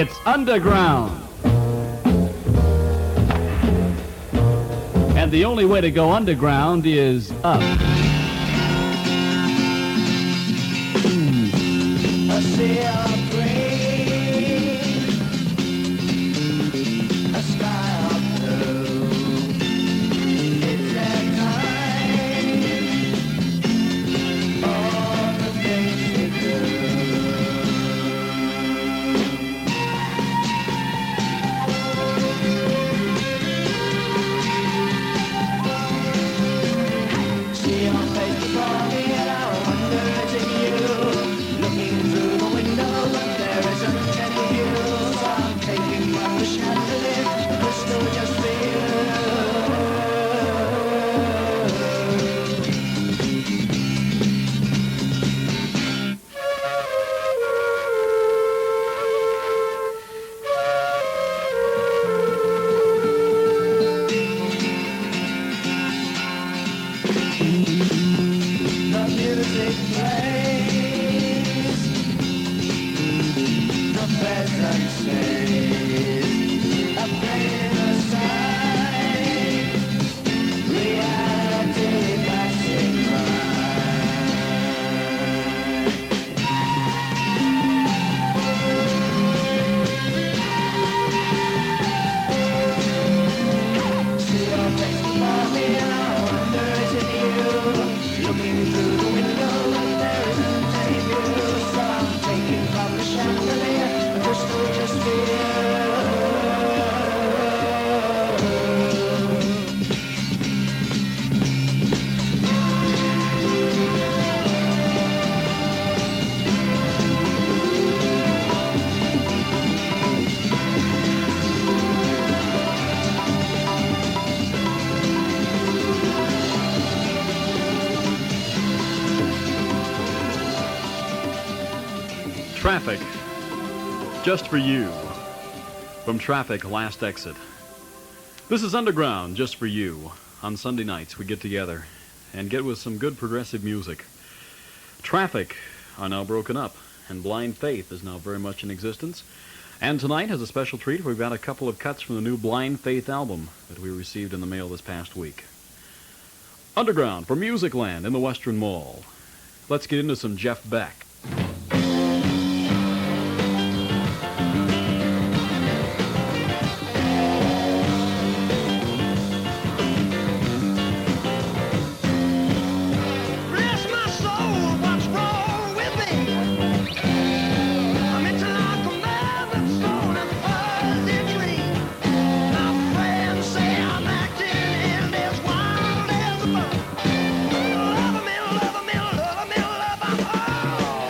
It's underground. And the only way to go underground is up. A sea of green, a sky of blue. It's that time, all the things we do. See your face before me and I wonder it's in you. Looking through the window but there isn't any use. I'm taking from the chandelier, the crystal just for you. The music plays, the pheasant sings, a pain aside, reality passing by. See your face before me and I wonder is it you? Looking through the window and there isn't any view. So I'm taking from the chandelier a crystal just for you. Traffic, just for you. From Traffic, Last Exit. This is Underground, just for you. On Sunday nights, we get together and get with some good progressive music. Traffic are now broken up, and Blind Faith is now very much in existence. And tonight has a special treat. We've got a couple of cuts from the new Blind Faith album that we received in the mail this past week. Underground from Musicland in the Western Mall. Let's get into some Jeff Beck. Bless my soul, what's wrong with me? I'm into like a man that's thrown in a fuzzy dream. My friends say I'm acting in as wild as a bird. Love me, love me, love me, love me, love me.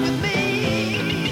with me.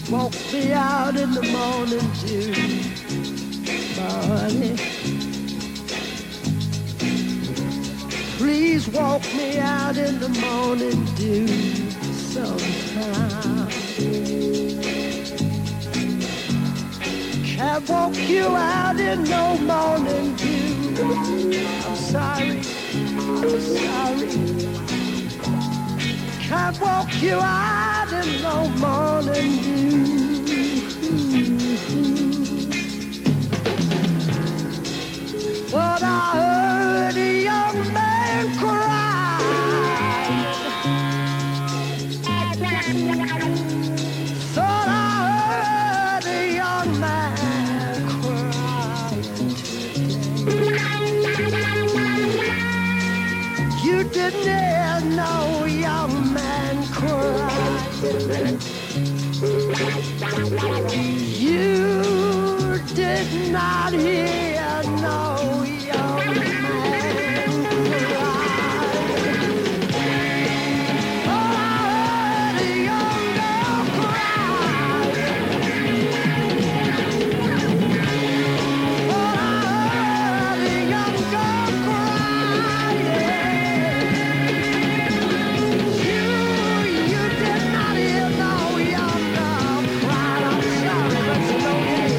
Walk me out in the morning dew, honey. Please walk me out in the morning dew sometime. Can't walk you out in no morning dew. I'm sorry, I'm sorry. Can't walk you out in no morning dew. But I heard a young man cry. Thought I heard a young man crying today. You didn't hear no young man crying. You did not hear no young man crying. Oh, I heard a young girl cry. Oh, I heard a young girl crying. You did not hear no young girl cry. I'm sorry, but you don't hear.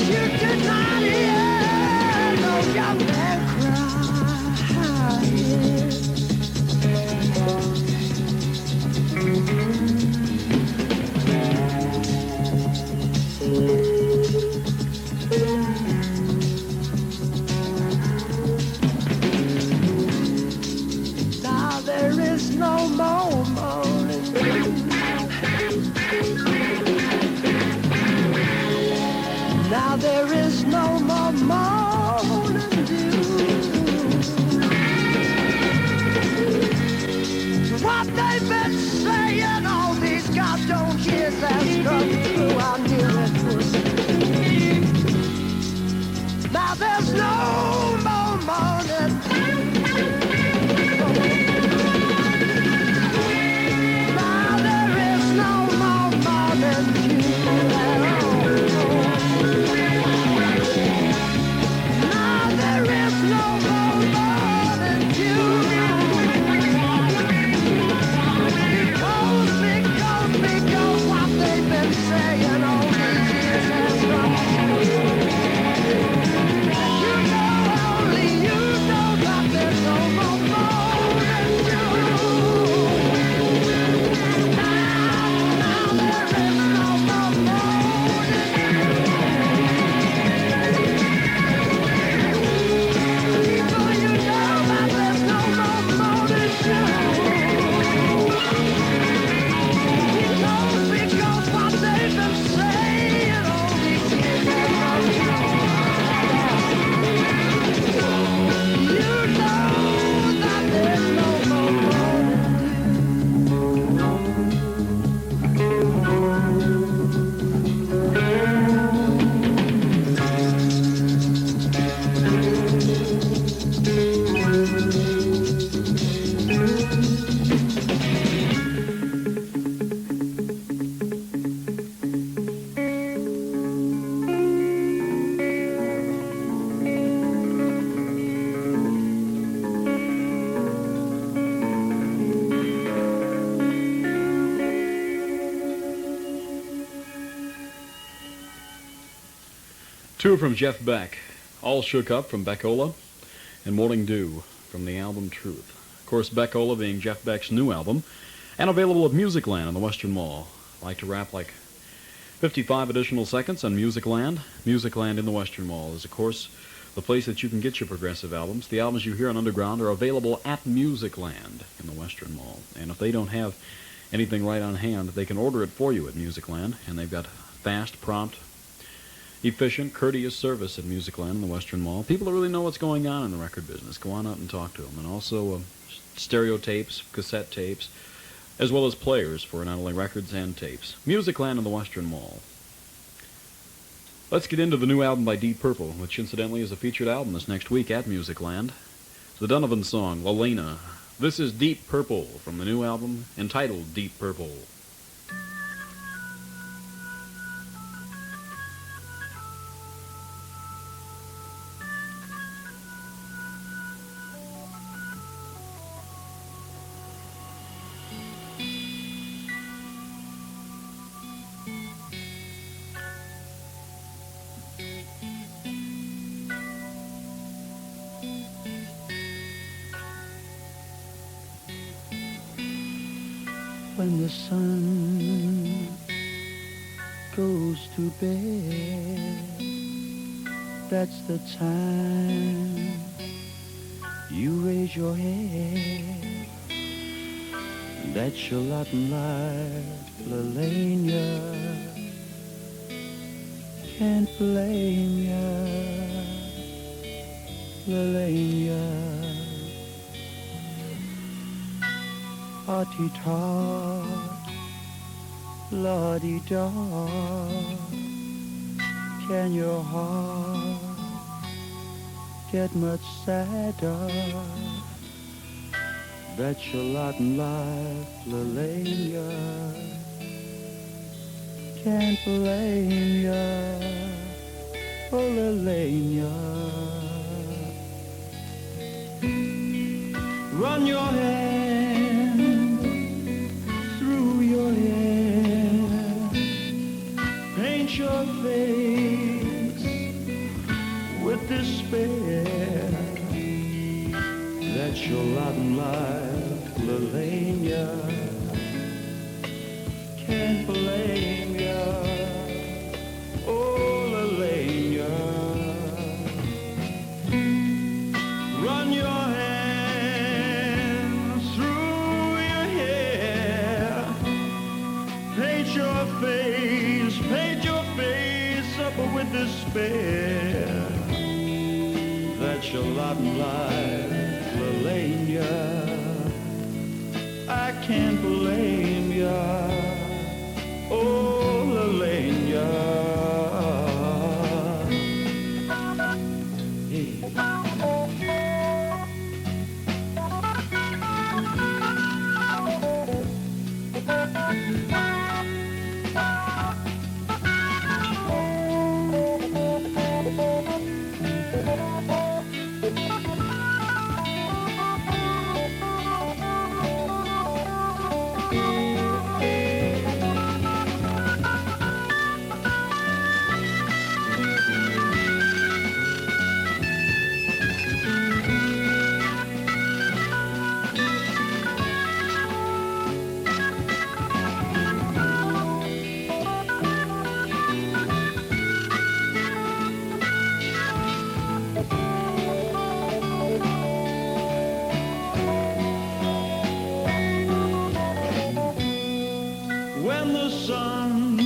You did not hear no young man crying. Now there is no more morning dew. Now there is no more morning dew. What they've been saying all these goddamn years has come true. I knew it would. Now there's no more morning dew. Now there is no more morning dew at all. Now there is no more morning dew. Because what they've been saying all these years has come true. You know, only you know that there's no more morning dew. Now there is no more morning dew. People, you know that there's no more morning dew. Because what they've been saying all these years has come true. You know that there's no more morning Two from Jeff Beck, All Shook Up from Beckola, and Morning Dew from the album Truth. Of course, Beckola being Jeff Beck's new album, and available at Musicland in the Western Mall. Like to wrap like 55 additional seconds on Musicland. Musicland in the Western Mall is, of course, the place that you can get your progressive albums. The albums you hear on Underground are available at Musicland in the Western Mall. And if they don't have anything right on hand, they can order it for you at Musicland. And they've got fast, prompt, efficient, courteous service at Musicland in the Western Mall. People that really know what's going on in the record business, go on out and talk to them. And also stereo tapes, cassette tapes, as well as players for not only records and tapes. Musicland in the Western Mall. Let's get into the new album by Deep Purple, which incidentally is a featured album this next week at Musicland. The Donovan song, Lelena. This is Deep Purple from the new album entitled Deep Purple. When the sun goes to bed, that's the time you raise your head. That's your lot in life, Lelania. Can't blame ya, Lelania. Hearty-tot, la-di-da. Can your heart get much sadder? That's your lot in life, Lelania. Can't blame ya, oh Lelania. Run your hand through your hair, paint your face with despair. That's your lot in life, Lelania. Can't blame ya, oh Lelania. Run your hand through your hair, paint your face up with despair. That's your lot in life, Lelania. I can't blame ya, oh Lelania. When the sun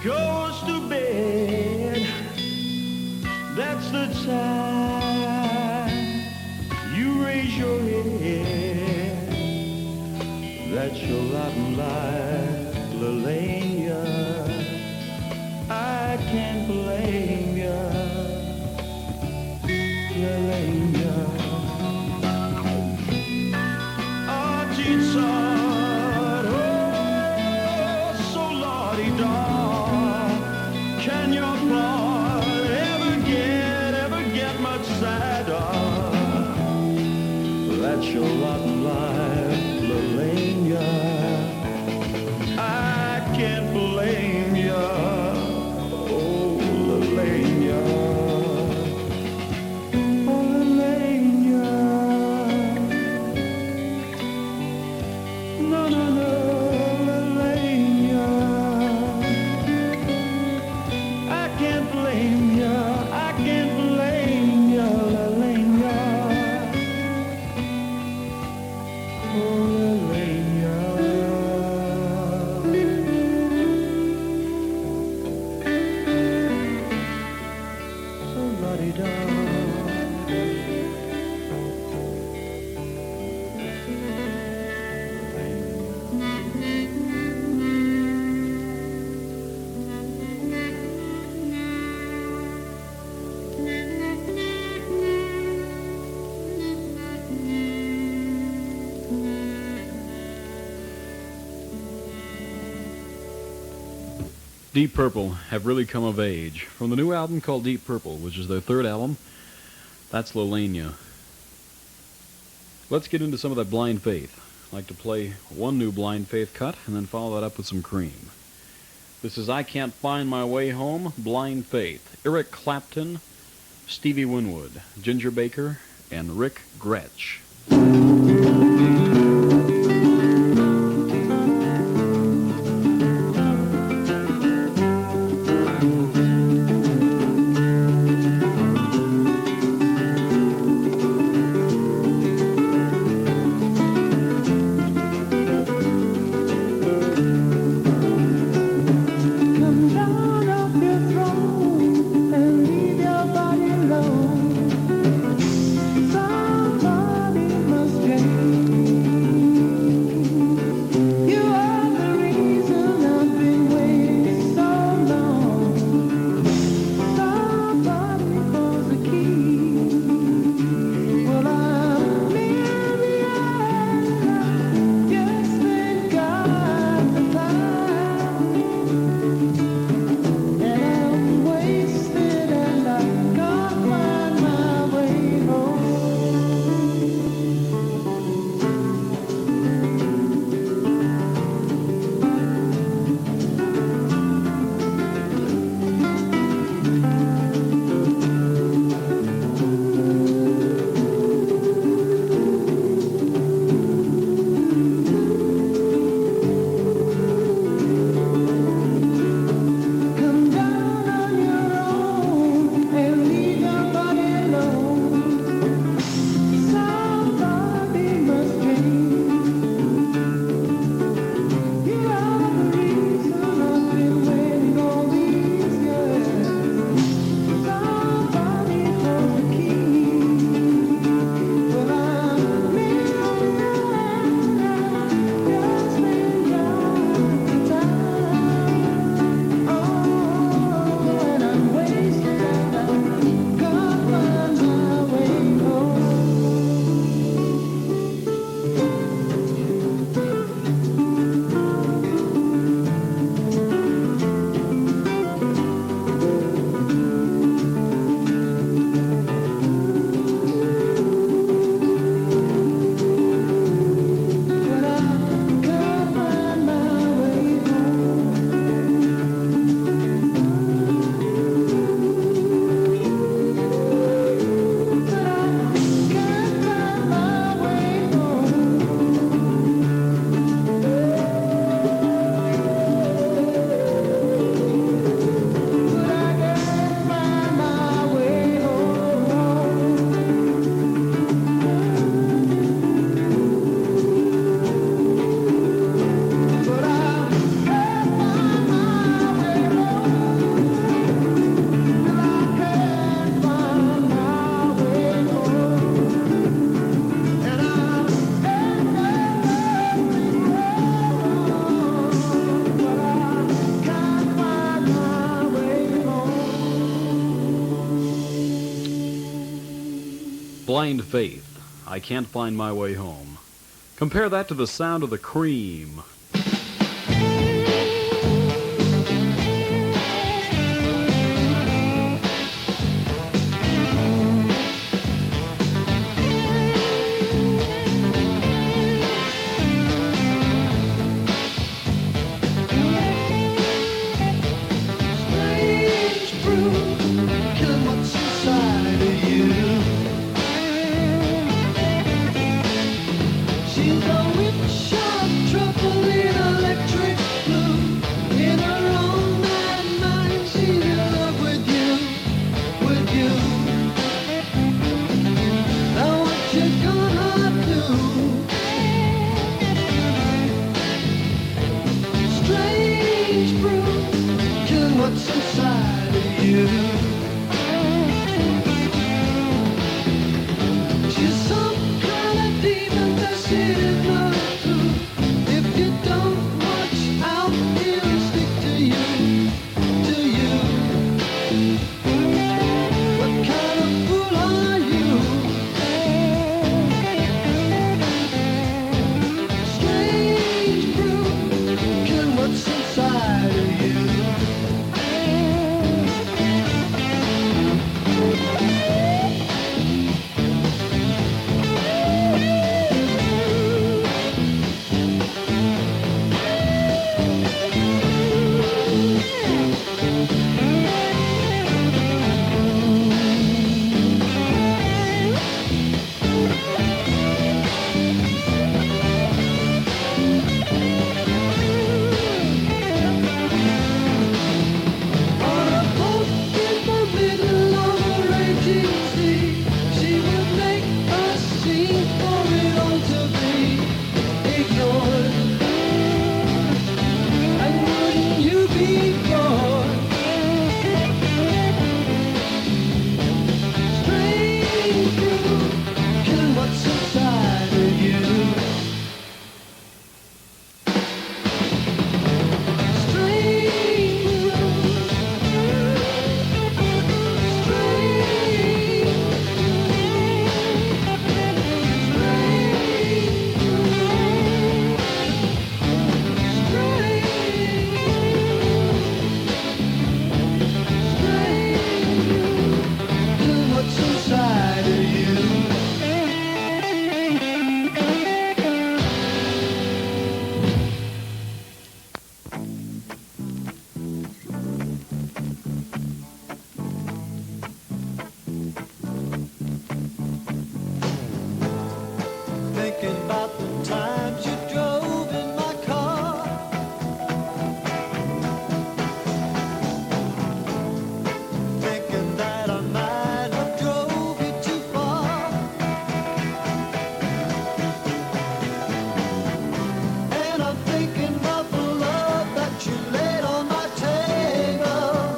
goes to bed, that's the time you raise your head. That's your lot in life, Lelania. I can't blame ya, Lelania. Oh, Jesus. Can your heart ever get much sadder? That's your lot in life, Lelania. I can't blame ya, oh Lelania. Oh Lelania. Deep Purple have really come of age. From the new album called Deep Purple, which is their third album, that's Lolania. Let's get into some of that Blind Faith. I'd like to play one new Blind Faith cut and then follow that up with some Cream. This is I Can't Find My Way Home, Blind Faith. Eric Clapton, Stevie Winwood, Ginger Baker, and Rick Gretsch. Blind Faith, I Can't Find My Way Home. Compare that to the sound of the Cream. She's a witch of trouble. thinking about the times you drove in my car. Thinking that I might have drove you too far. And I'm thinking about the love that you laid on my table.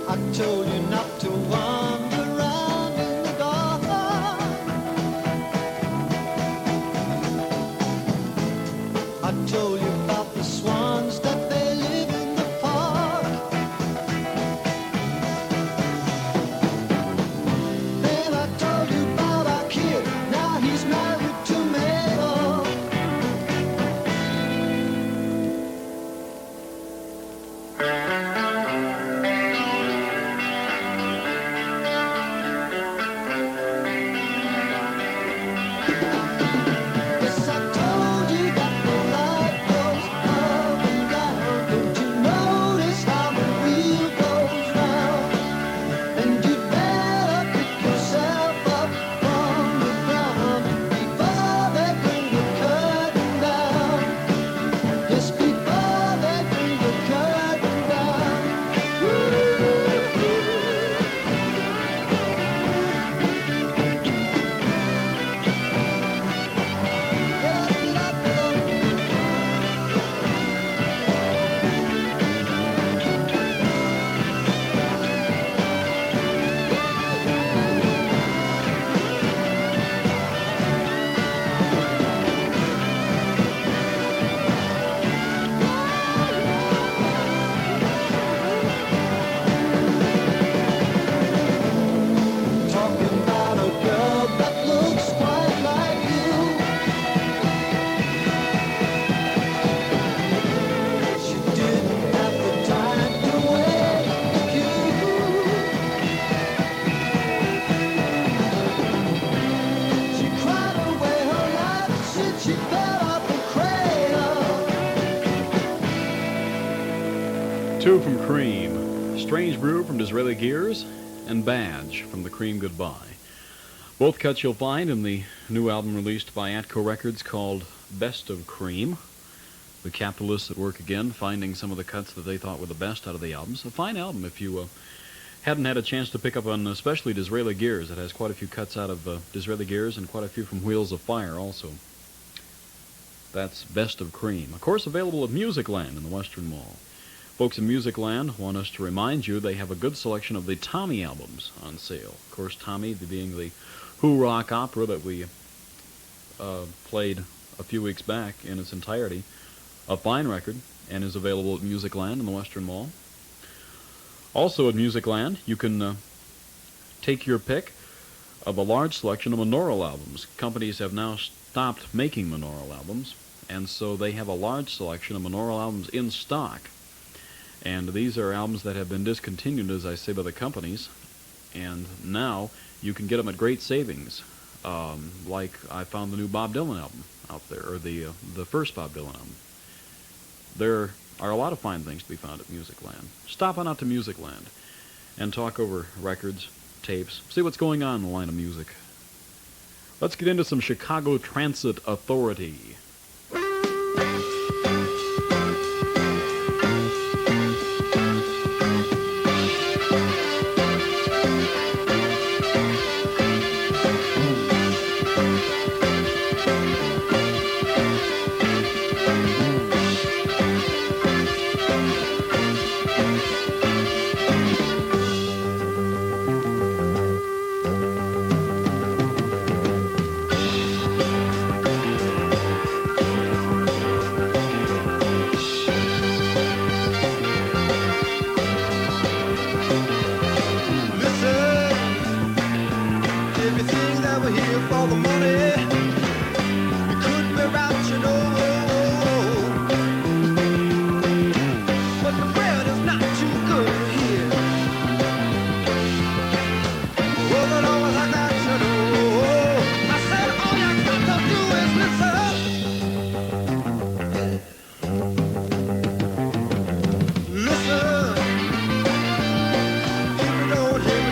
I told you not to wander around in the dark. I told you about the swans that they live in the park. Then I told you about our kid. Now he's married to Mabel. Yes, I told you that the light goes up and down. Don't you notice how the wheel goes round? And you better pick yourself up from the ground before they bring the curtain down. Yes, before they bring the curtain down. Talking about a girl that looks quite like you. She didn't have the time to wait with you. She cried away her life since she fell off the cradle. Two from Cream, Strange Brew from Disraeli Gears, and Badge from the Cream Goodbye. Both cuts you'll find in the new album released by Atco Records called Best of Cream. The capitalists at work again, finding some of the cuts that they thought were the best out of the albums. A fine album if you hadn't had a chance to pick up on especially Disraeli Gears. It has quite a few cuts out of Disraeli Gears and quite a few from Wheels of Fire also. That's Best of Cream. Of course, available at Musicland in the Western Mall. Folks in Musicland want us to remind you they have a good selection of the Tommy albums on sale. Of course, Tommy being the Who Rock opera that we played a few weeks back in its entirety. A fine record, and is available at Musicland in the Western Mall. Also at Musicland, you can take your pick of a large selection of monaural albums. Companies have now stopped making monaural albums, and so they have a large selection of monaural albums in stock. And these are albums that have been discontinued, as I say, by the companies, and now you can get them at great savings. Like I found the new Bob Dylan album out there, or the first Bob Dylan album. There are a lot of fine things to be found at Musicland. Stop on out to Musicland and talk over records, tapes, see what's going on in the line of music. Let's get into some Chicago Transit Authority. Don't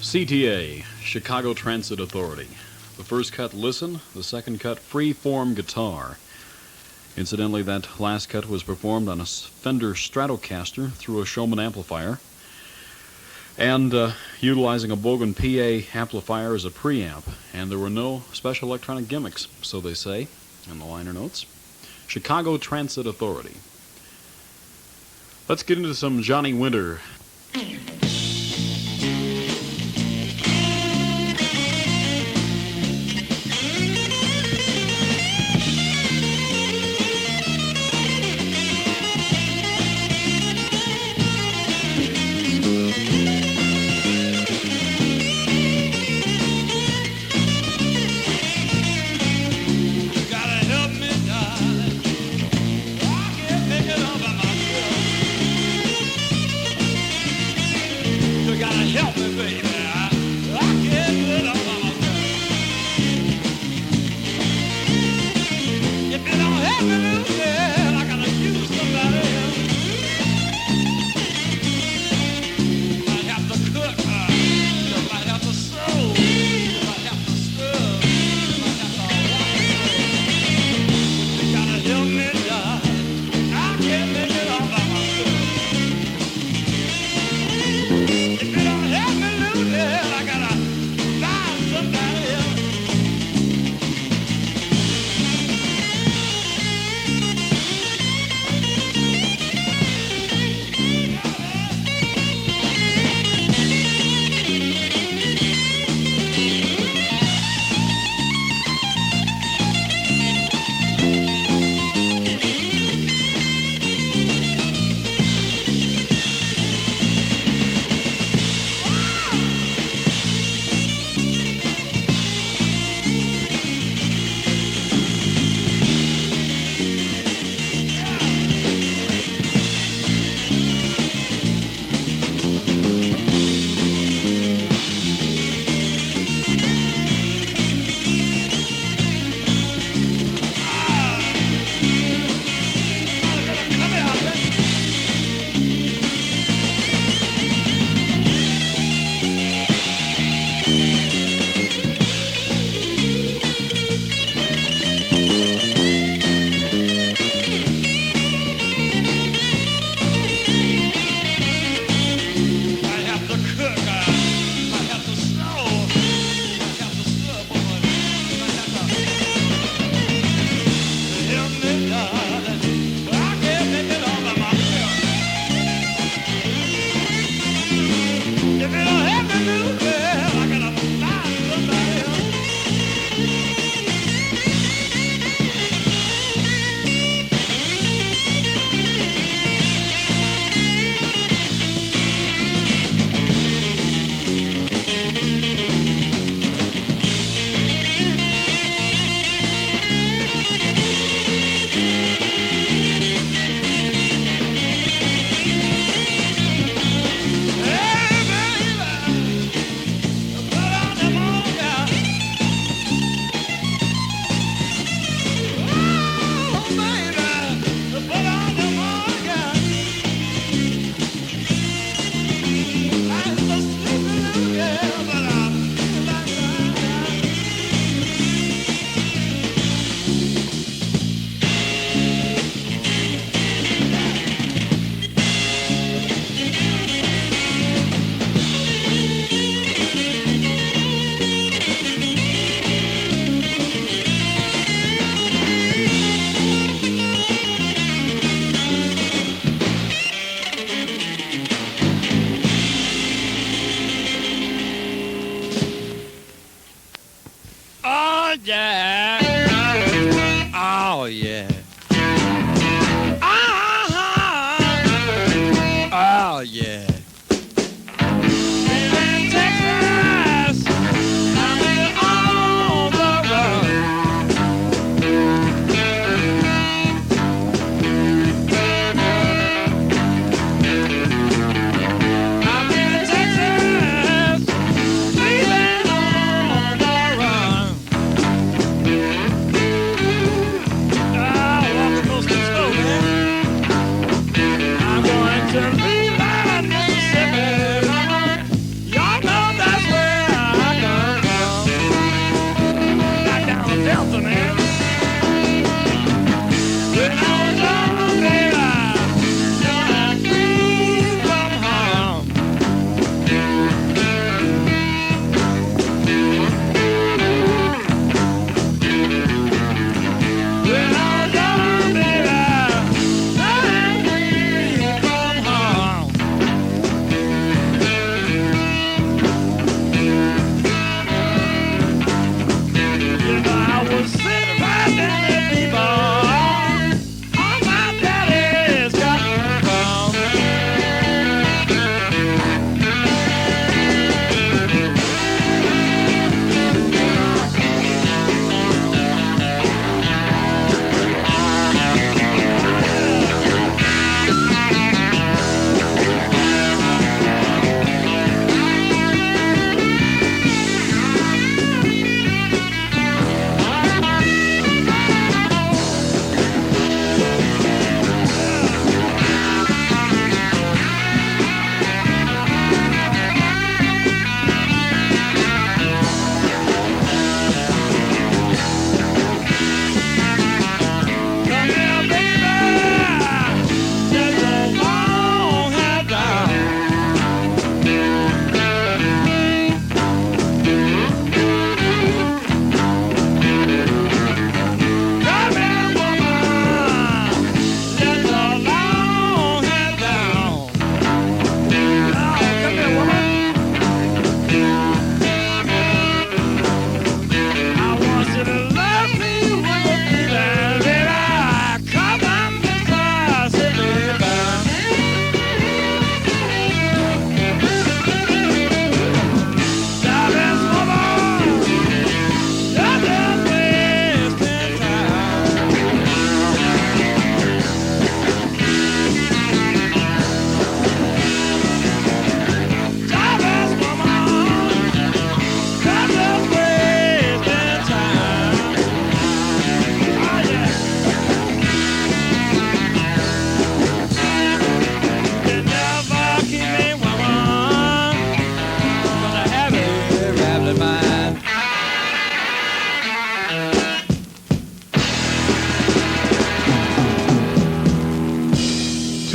CTA, Chicago Transit Authority. The first cut, Listen. The second cut, Free-Form Guitar. Incidentally, that last cut was performed on a Fender Stratocaster through a Showman amplifier and utilizing a Bogan PA amplifier as a preamp. And there were no special electronic gimmicks, so they say in the liner notes. Chicago Transit Authority. Let's get into some Johnny Winter.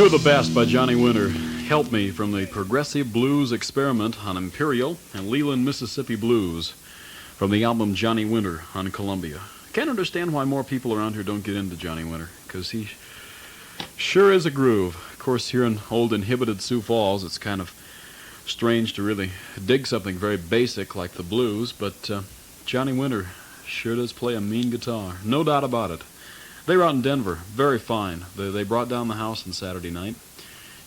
You're the Best by Johnny Winter. Help Me from the Progressive Blues Experiment on Imperial, and Leland, Mississippi Blues from the album Johnny Winter on Columbia. Can't understand why more people around here don't get into Johnny Winter, because he sure is a groove. Of course, here in old inhibited Sioux Falls, it's kind of strange to really dig something very basic like the blues, but Johnny Winter sure does play a mean guitar, no doubt about it. They were out in Denver, very fine. They brought down the house on Saturday night.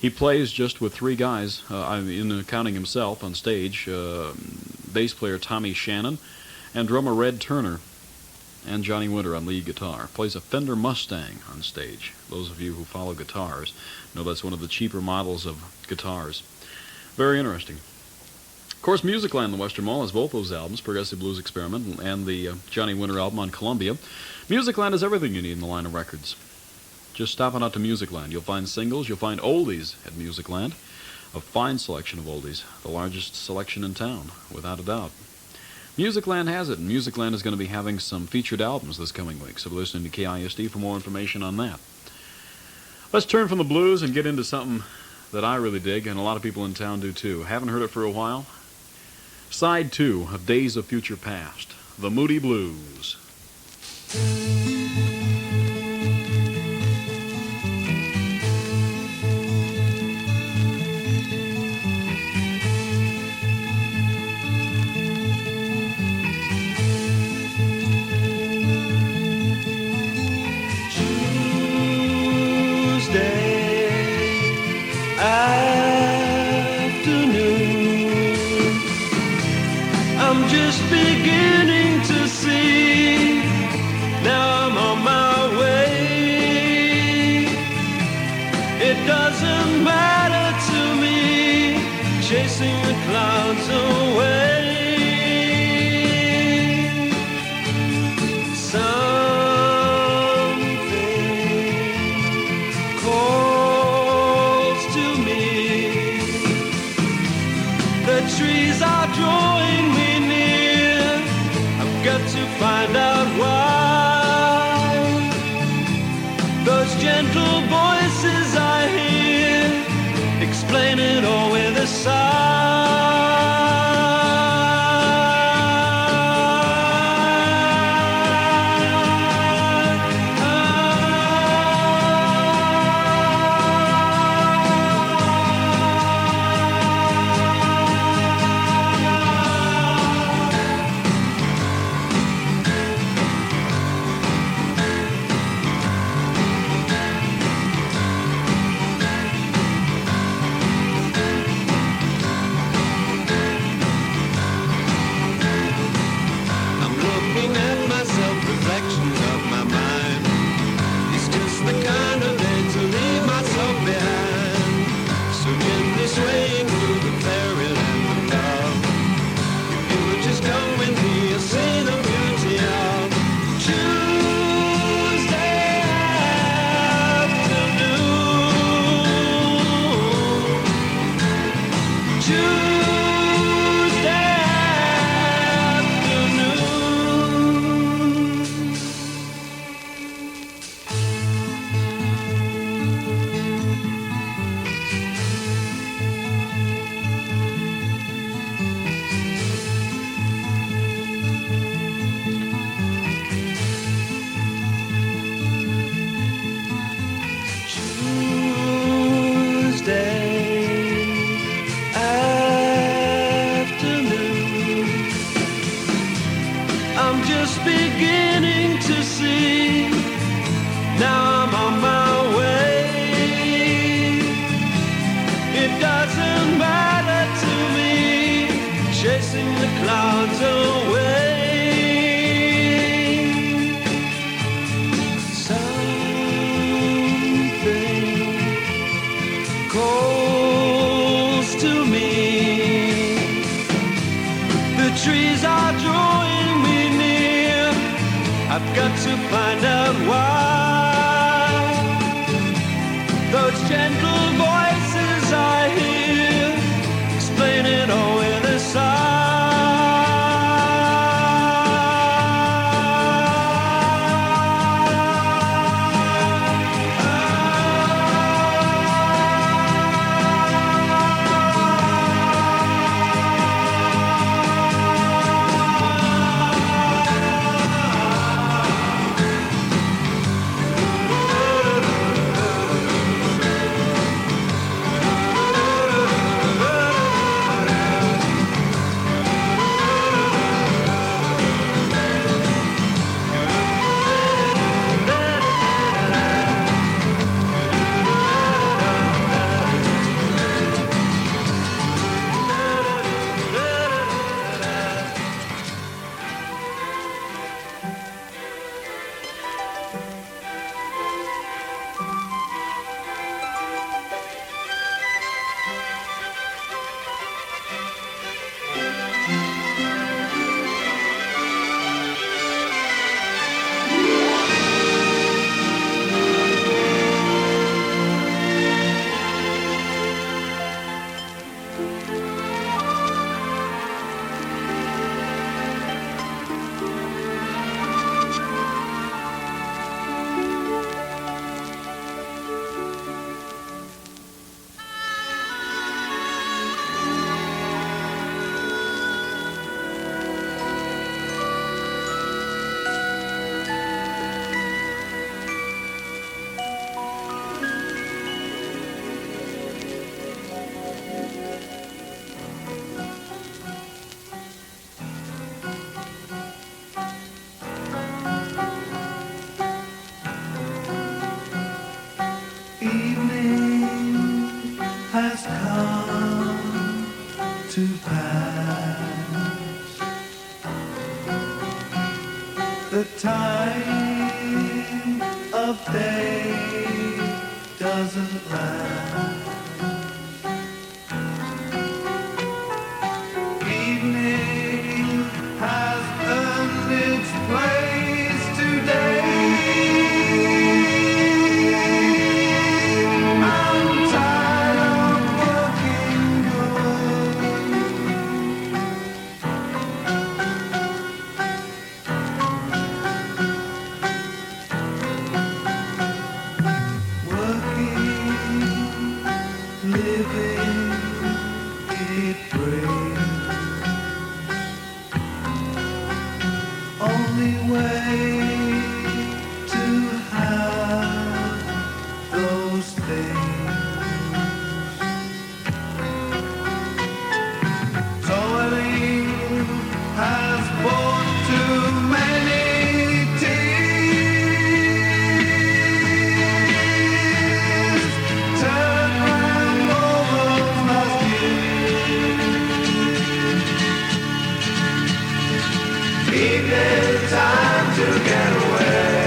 He plays just with three guys, counting himself on stage, bass player Tommy Shannon, and drummer Red Turner, and Johnny Winter on lead guitar. Plays a Fender Mustang on stage. Those of you who follow guitars know that's one of the cheaper models of guitars. Very interesting. Of course, Musicland in the Western Mall has both those albums, Progressive Blues Experiment and the Johnny Winter album on Columbia. Musicland has everything you need in the line of records. Just stop on out to Musicland. You'll find singles, you'll find oldies at Musicland. A fine selection of oldies, the largest selection in town, without a doubt. Musicland has it, and Musicland is going to be having some featured albums this coming week, so we're listening to KISD for more information on that. Let's turn from the blues and get into something that I really dig, and a lot of people in town do too. Haven't heard it for a while? Side 2 of Days of Future Past, the Moody Blues. I'm just beginning to see. Now I'm on my way. It doesn't matter to me, chasing the clouds away. Something calls to me. The trees are drawing me. Got to find out why. Those gentle voices I hear explain it all with a sigh. I'm just beginning to see. Now I'm on my way. It doesn't matter to me, chasing the clouds away. Something calls to me. The trees are drawing me near. I've got to find out why. Those gentle voices I hear explain it all in a sigh. pass. The time of day doesn't last. Evening has earned its place today. I'm tired of working good. Working, living, it breaks. Only way to have those things. Toiling has brought too many tears. Turn round over last year. Evening time to get away.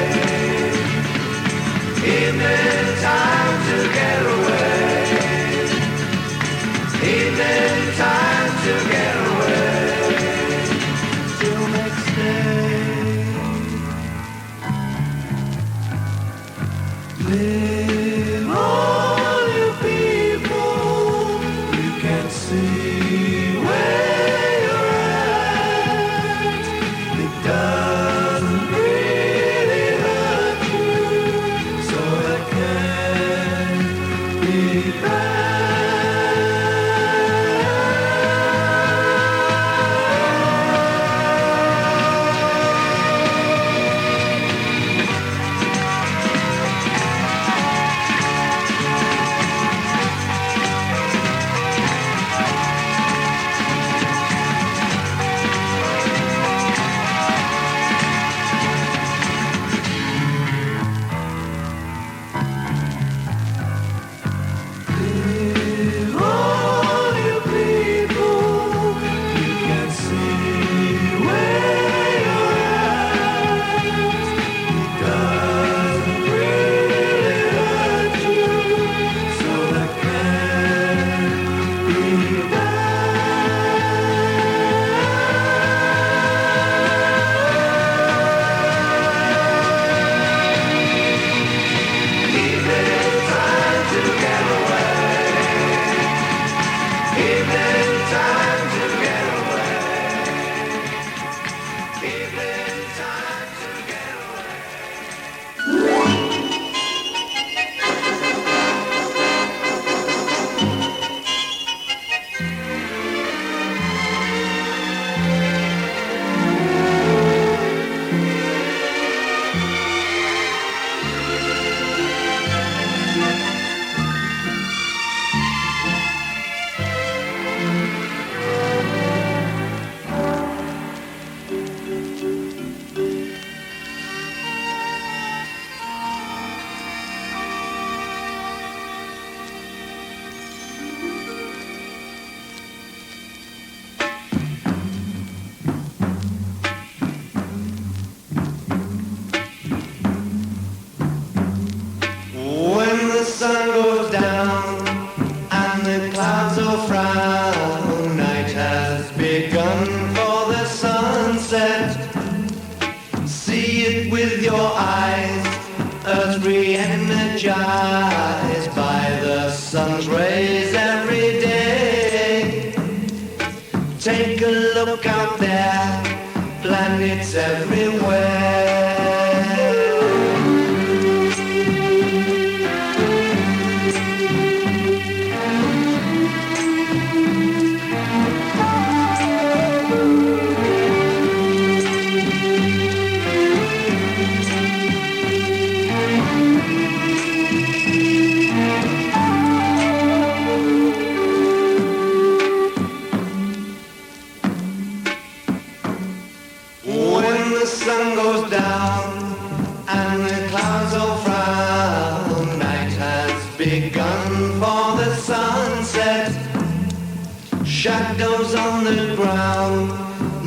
Evening time to get away. Evening time to get away. Till next day. Live on, you people. You can see where you're at. It doesn't really hurt you, so it can be bad. Live on, you people. You can see where you're at. It doesn't really hurt you, so that can be Evening time to get away. Evening time to get away. Evening time to get away. When the sun goes down and the clouds all frown, night has begun for the sunset. See it with your eyes, earth re-energized by the sun's rays every day. Take a look out there, planets everywhere. When the sun goes down and the clouds all frown, night has begun for the sunset. Shut shadows on the ground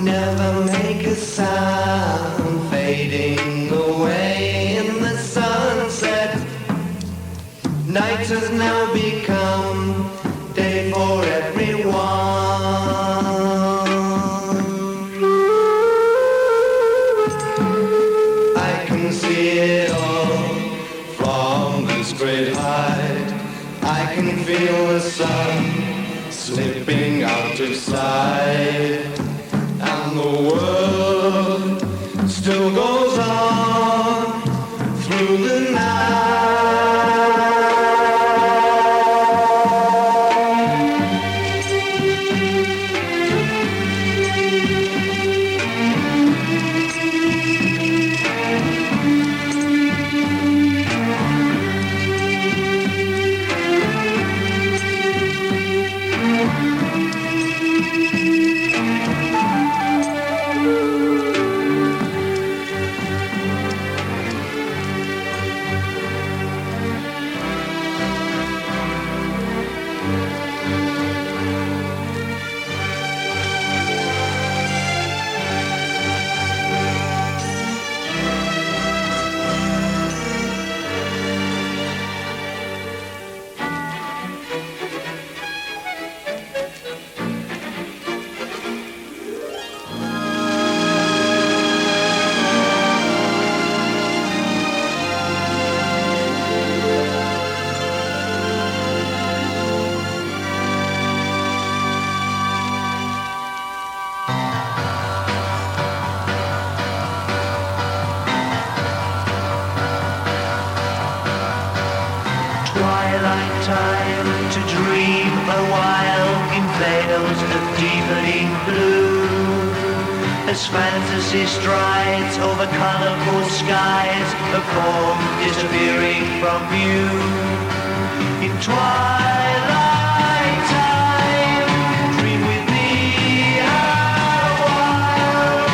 never make a sound, fading away in the sunset. Night has now become day for everyone. I can see it all from this great height. I can feel the sun slipping out of sight, and the world still goes on through the time to dream a while in veils of deepening blue. As fantasy strides over colorful skies, a form disappearing from view. In twilight time, dream with me a while.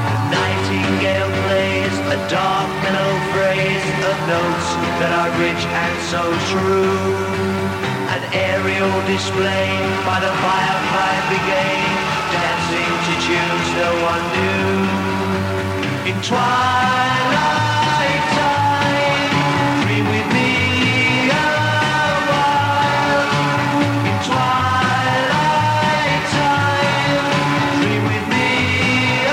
The nightingale plays a dark mellow phrase of notes that are rich and so true. An aerial display by the Firefly Brigade, dancing to tunes no one knew. In twilight time, dream with me a while. In twilight time, dream with me a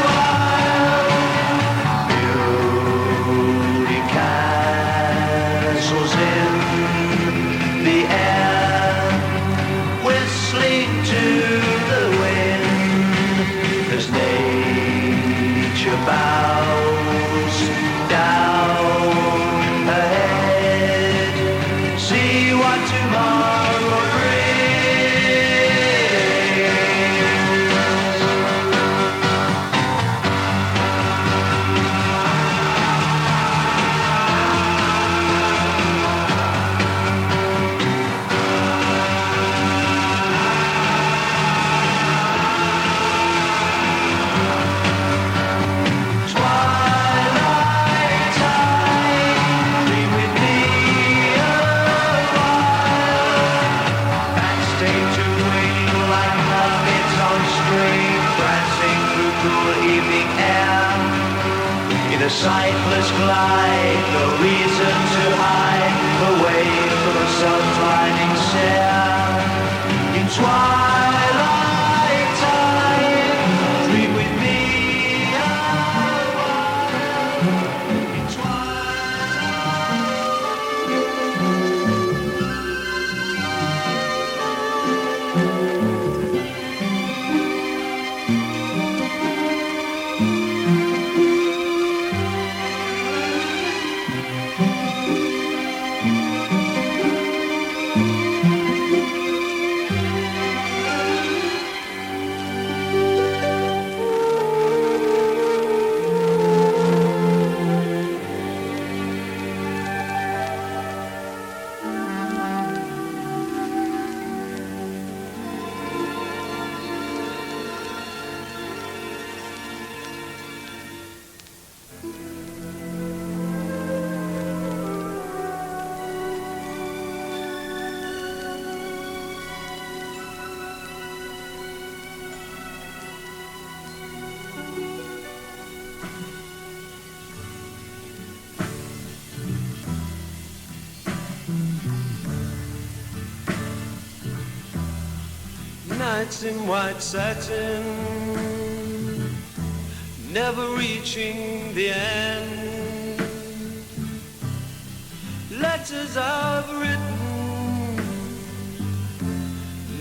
while. Building castles in the air, whistling to the wind as nature bows down ahead. See what tomorrow sightless glide, no reason to hide, away from the sun's blinding stare. In twilight time, dream with me a while. In Nights in white satin, never reaching the end. Letters I've written,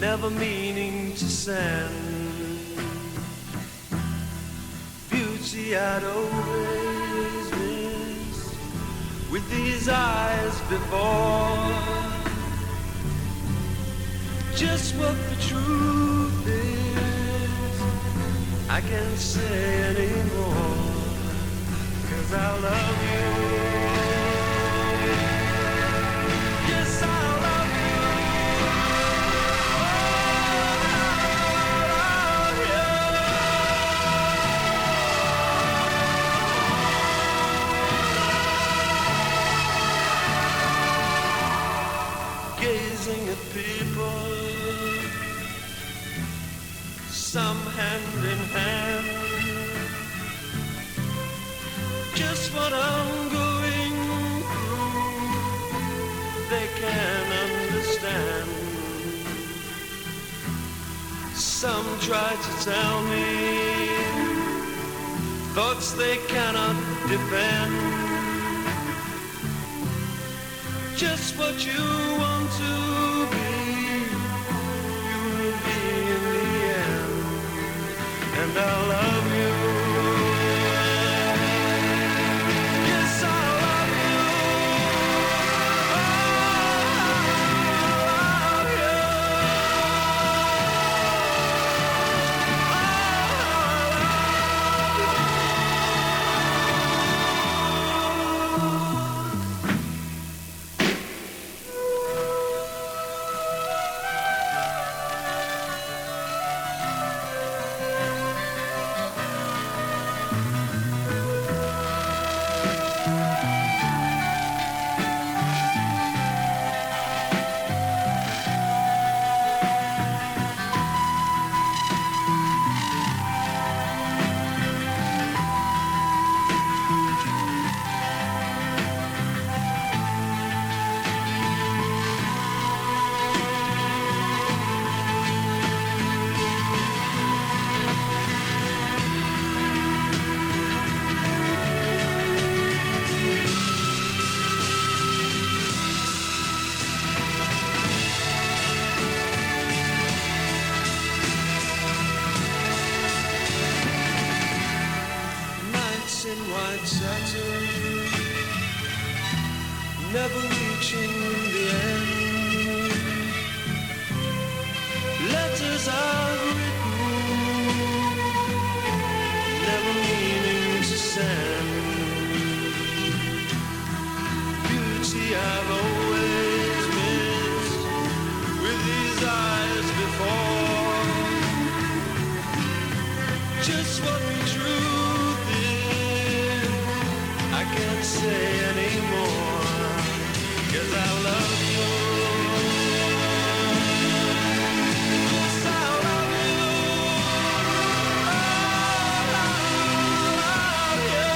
never meaning to send. Beauty I'd always missed with these eyes before. Just what the truth is, I can't say anymore, 'cause I love you. Yes, I love you. Gazing at people, some hand in hand, just what I'm going through, they can understand. Some try to tell me thoughts they cannot defend. Just what you want to be, you will be in the end. And I love you. Yes, I love you. I love you. In white satin, never reaching the end. Letters I've written, never meaning to send. Beauty I've always missed with these eyes before. Just what the truth is, I can't say anymore, 'cause I love you. Yes, I love you. I love you.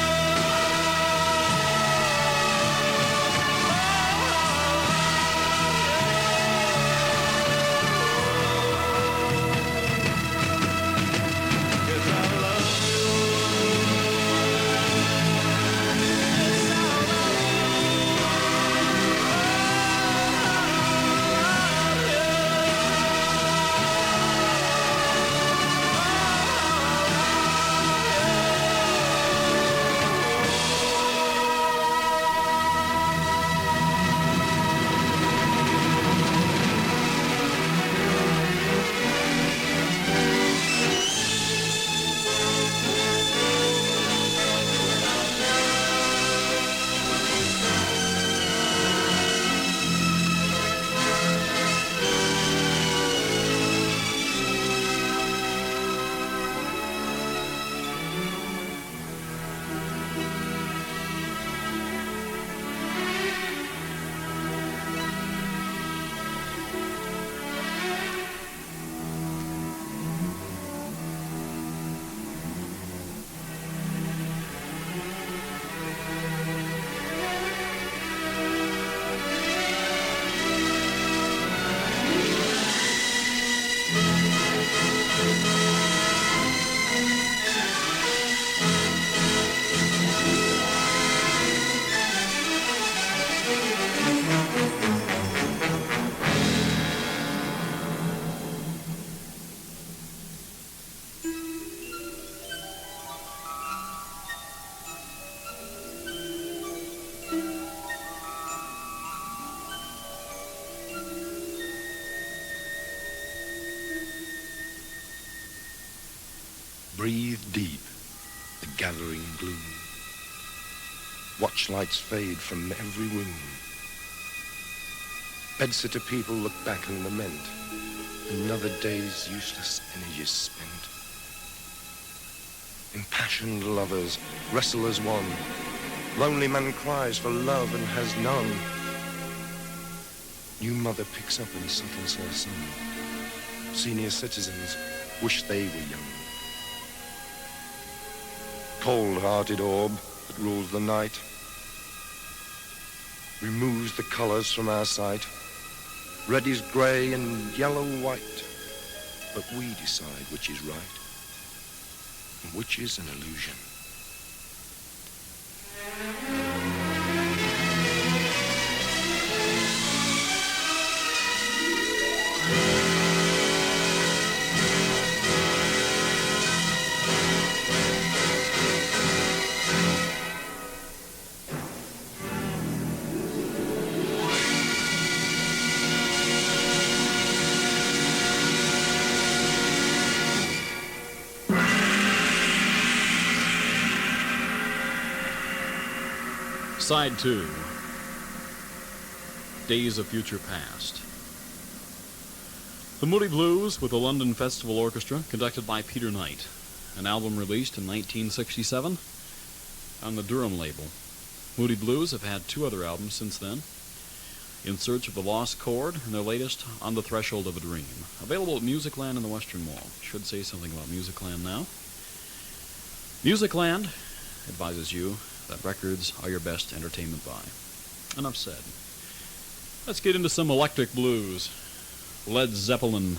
Breathe deep the gathering gloom. Watch lights fade from every room. Bedsitter people look back and lament. Another day's useless energy spent. Impassioned lovers wrestle as one. Lonely man cries for love and has none. New mother picks up and settles her son. Senior citizens wish they were young. Cold-hearted orb that rules the night removes the colors from our sight. Red is gray and yellow white, but we decide which is right and which is an illusion. Side 2, Days of Future Past. The Moody Blues with the London Festival Orchestra, conducted by Peter Knight. An album released in 1967 on the Durham label. Moody Blues have had 2 other albums since then. In Search of the Lost Chord, and their latest, On the Threshold of a Dream. Available at Musicland in the Western Wall. Should say something about Musicland now. Musicland advises you that records are your best entertainment buy. Enough said. Let's get into some electric blues. Led Zeppelin.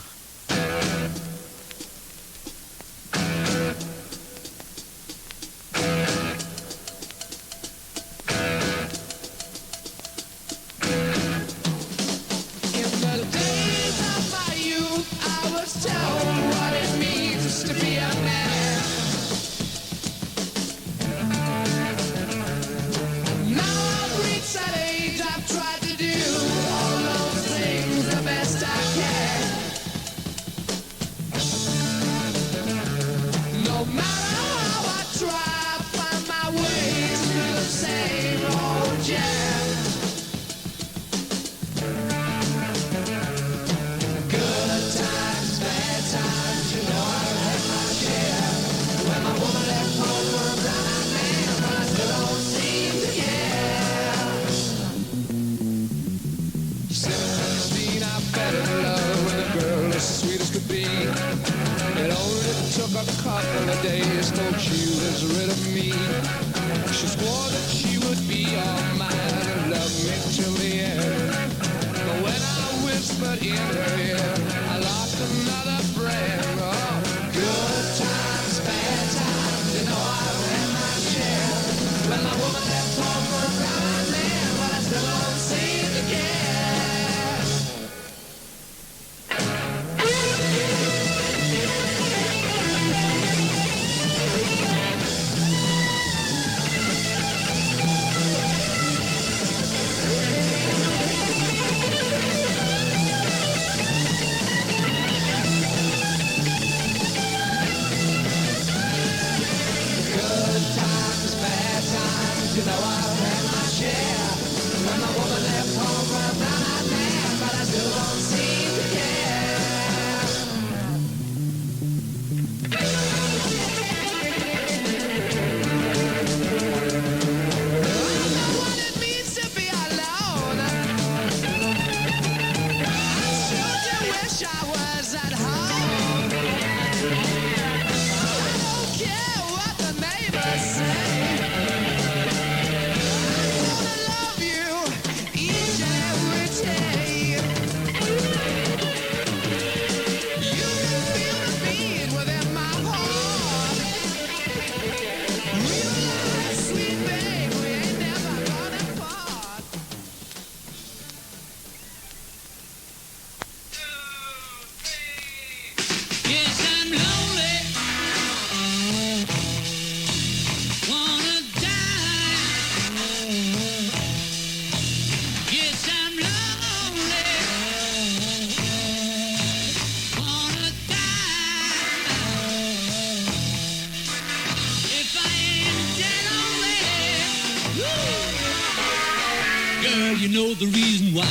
you know the reason why.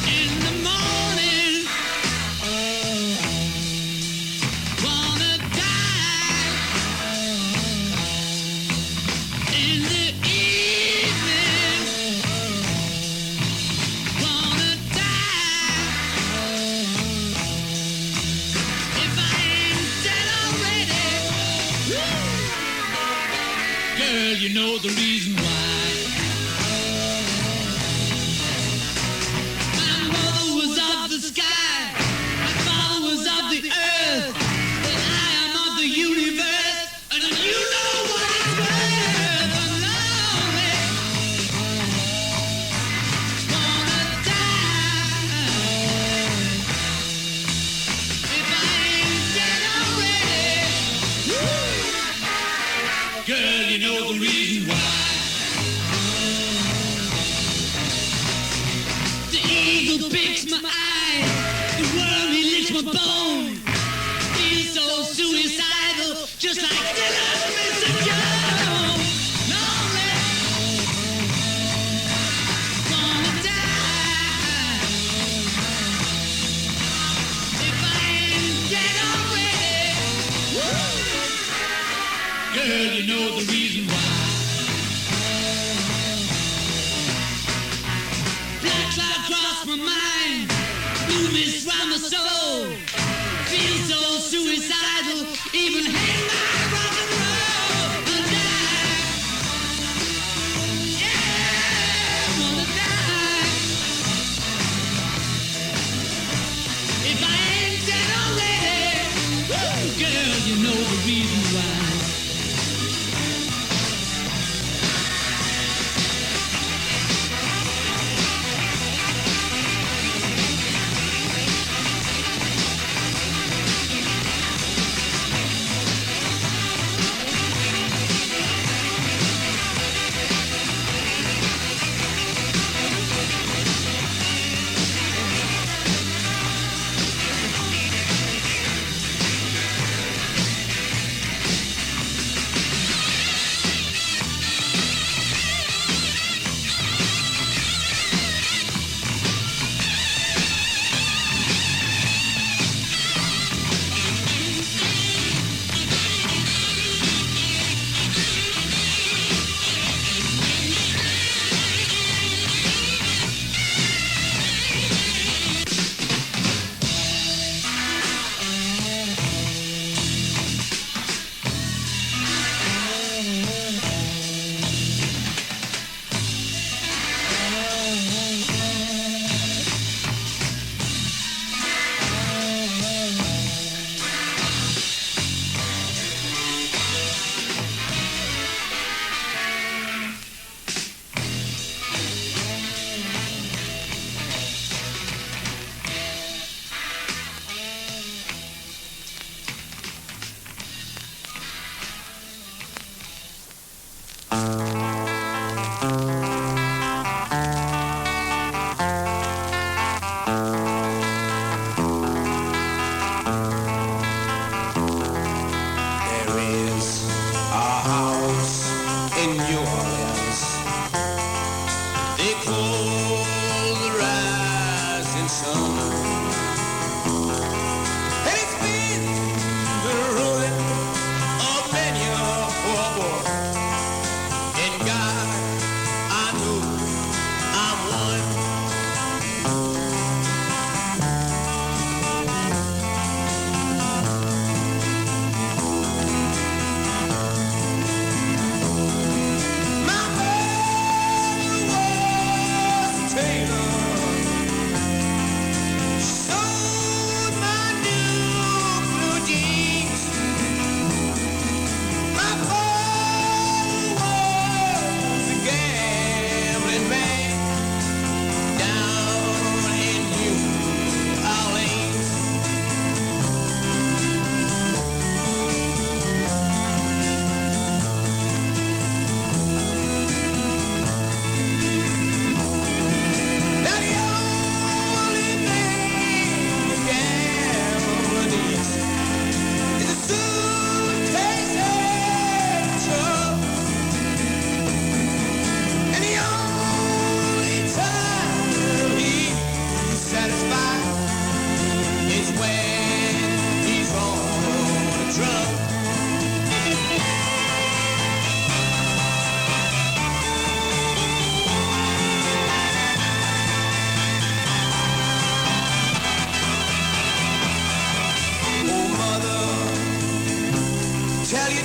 In the morning, wanna die. In the evening, wanna die. If I ain't dead already, girl, you know the reason why. My mother was of the sky, my father was of the earth, and I am of the universe, and you know what it's worth. I'm lonely, wanna die. If I ain't dead already, girl, you know the reason why. The eagle picks my eye, the worm he licks my bone. He's so suicidal, just like Dylan, Mr. Jones. Lonely, wanna die. If I ain't dead already, girl, you know the reason why. Black cloud cross my mind, blue mist round my soul. Feel so suicidal, even hang my rock and roll. Wanna die, yeah, wanna die. If I ain't dead already, girl, you know the reason why.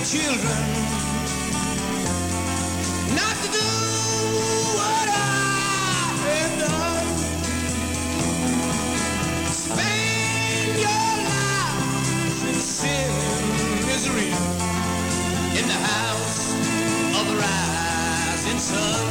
children not to do what I have done. Spend your lives in sin and misery in the house of the rising sun.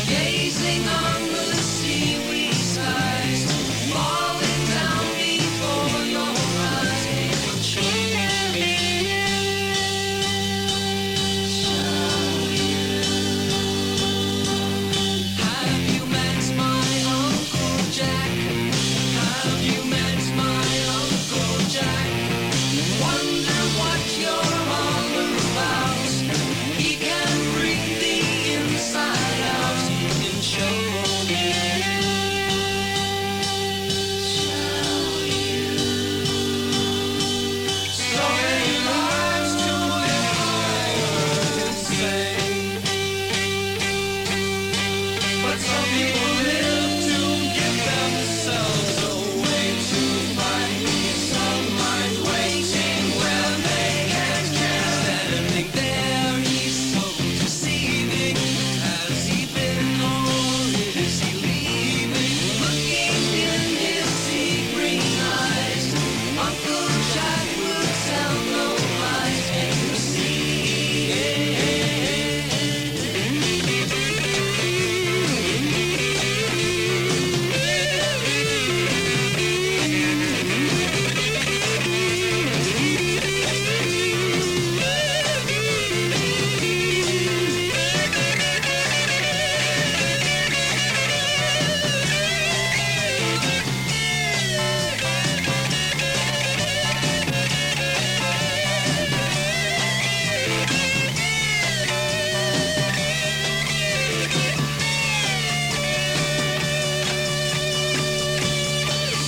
Gazing on the seaweed skies, falling down before your eyes. Have you met my Uncle Jack? Have you met my Uncle Jack? Wonder what you're all about. He can bring the inside out. He can show you. So many lives to live, I heard him say. But some people live to give themselves away to find peace of mind, waiting where they can't care. Standing there, he's so deceiving. Has he been or is he leaving? Looking in his sea green eyes, Uncle Jack will tell no lies. Can you see?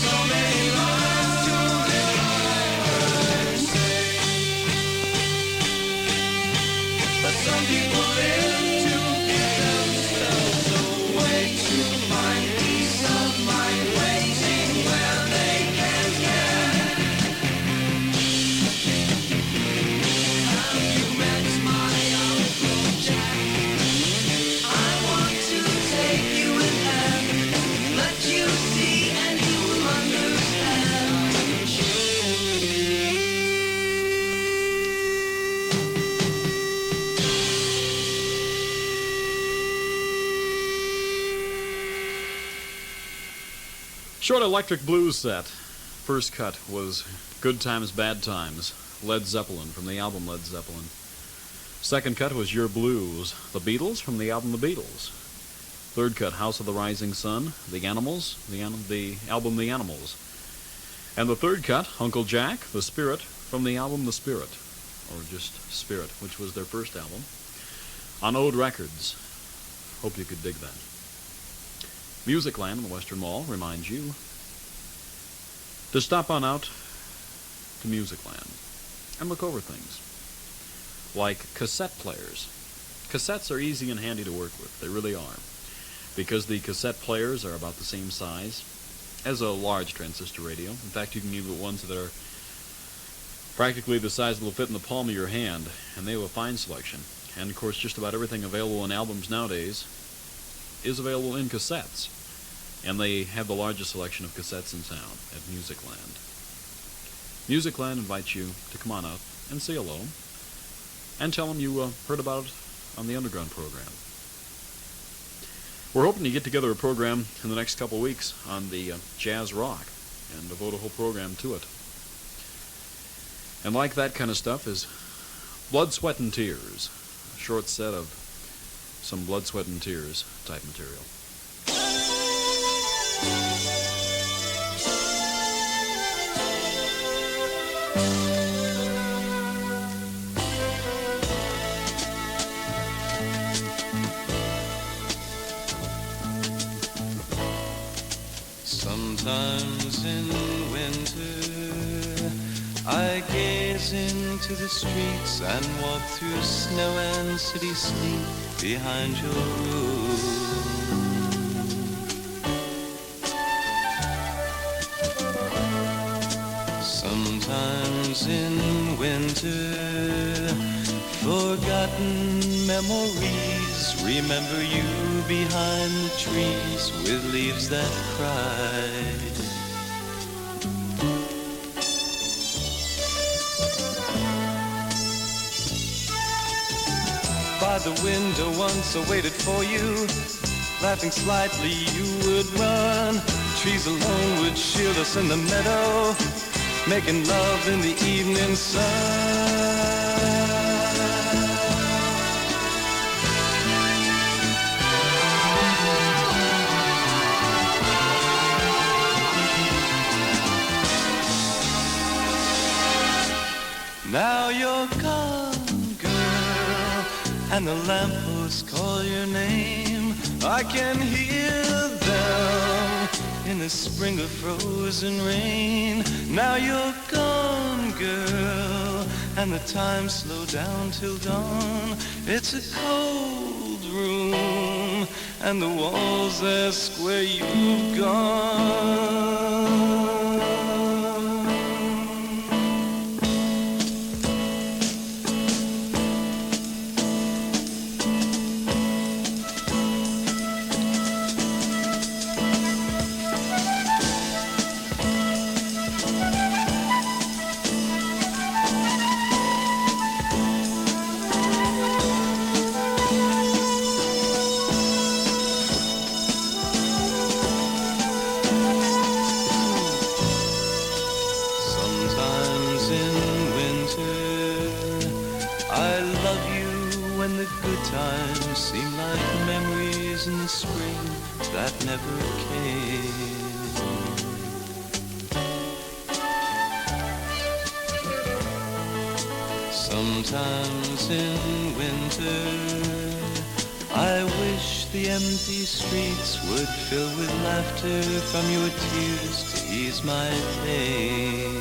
So many lives to live, I heard him say. But some people live to give themselves away to find peace of mind, waiting where they can't care. Have you met my Uncle Jack? I want to take you in hand, let you see and you will understand. Short electric blues set. First cut was Good Times, Bad Times, Led Zeppelin from the album Led Zeppelin. Second cut was Your Blues, The Beatles from the album The Beatles. Third cut, House of the Rising Sun, The Animals, the album The Animals. And the third cut, Uncle Jack, The Spirit from the album The Spirit, or just Spirit, which was their first album, on Ode Records. Hope you could dig that. Musicland in the Western Mall reminds you to stop on out to Musicland and look over things like cassette players. Cassettes are easy and handy to work with. They really are. Because the cassette players are about the same size as a large transistor radio. In fact, you can get ones that are practically the size that will fit in the palm of your hand, and they have a fine selection. And of course, just about everything available in albums nowadays is available in cassettes, and they have the largest selection of cassettes in town at Musicland. Musicland invites you to come on out and say hello and tell them you heard about it on the Underground program. We're hoping to get together a program in the next couple of weeks on the jazz rock and devote a whole program to it. And like that kind of stuff is Blood, Sweat, and Tears, a short set of some Blood, Sweat, and Tears type material. Sometimes in winter I gaze into the streets and walk through snow and city sleep behind your roof. Sometimes in winter forgotten memories remember you behind the trees with leaves that cried. By the window once I waited for you, laughing slightly you would run. Trees alone would shield us in the meadow, making love in the evening sun. Now you're gone, girl, and the lampposts call your name. I can hear them in the spring of frozen rain. Now you're gone, girl, and the time slowed down till dawn. It's a cold room, and the walls ask where you've gone. Times seem like memories in the spring that never came. Sometimes in winter I wish the empty streets would fill with laughter from your tears to ease my pain.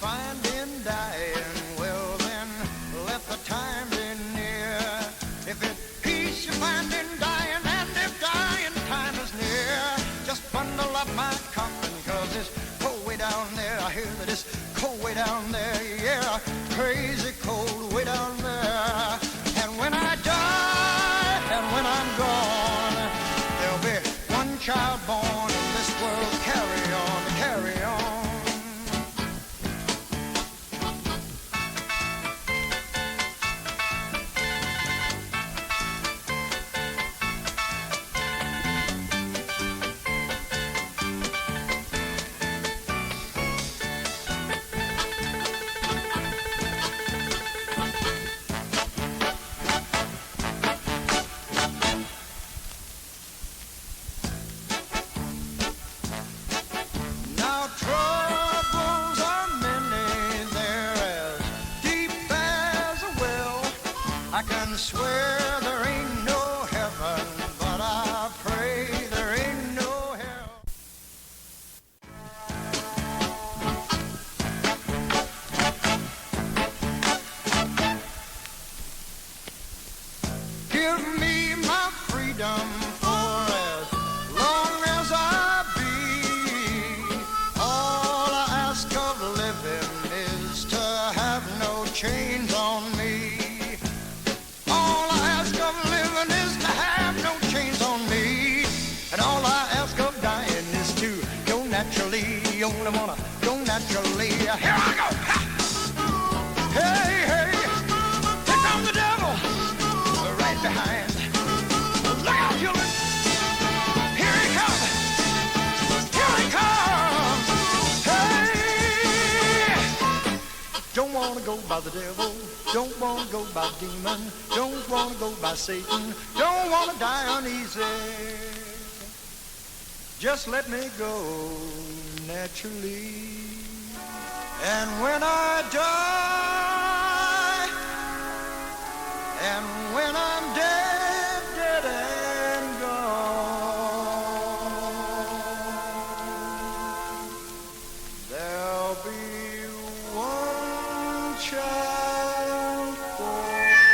find in dying, well then let the time be near. If it peace you find in dying, and if dying time is near, just bundle up my coffin, 'cause it's cold way down there. I hear that it's cold way down there, yeah, crazy cold way down there. And when I die, and when I'm gone, there'll be one child born, and this world carry on, carry on. Now troubles are many, they're as deep as a well. I can swear there ain't no heaven, but I pray there ain't no hell. Give me my freedom for as long as I be. All I ask of living is to have no chains on me. All I ask of living is to have no chains on me. And all I ask of dying is to go naturally. You only wanna go naturally. Here I go! Ha! Hey, hey! Here comes the devil! Right behind. Look out, children! Here he comes! Here he comes! Hey! Don't wanna go by the devil. Don't wanna go by demon. Don't wanna go by Satan. Don't wanna die uneasy. Just let me go naturally. And when I die, and when I'm dead, dead and gone, there'll be one child born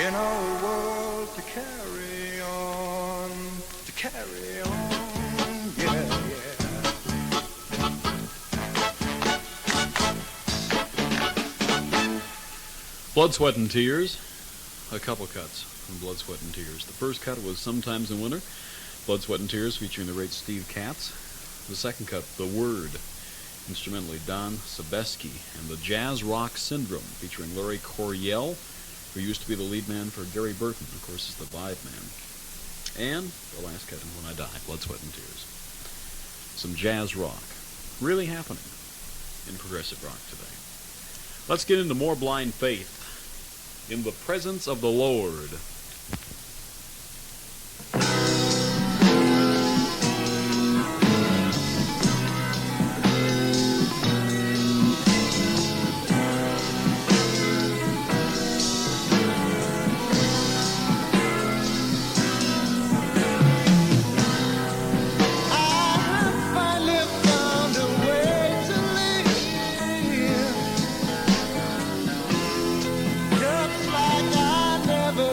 in a world to carry on, yeah, yeah. Blood, Sweat, and Tears. A couple cuts from Blood, Sweat, and Tears. The first cut was Sometimes in Winter, Blood, Sweat, and Tears, featuring the great Steve Katz. The second cut, The Word, instrumentally Don Sebesky, and the Jazz Rock Syndrome, featuring Larry Coryell, who used to be the lead man for Gary Burton, of course, is the Vibe Man. And the last cut, When I Die, Blood, Sweat, and Tears. Some jazz rock, really happening in progressive rock today. Let's get into more Blind Faith. In the Presence of the Lord. Just like I never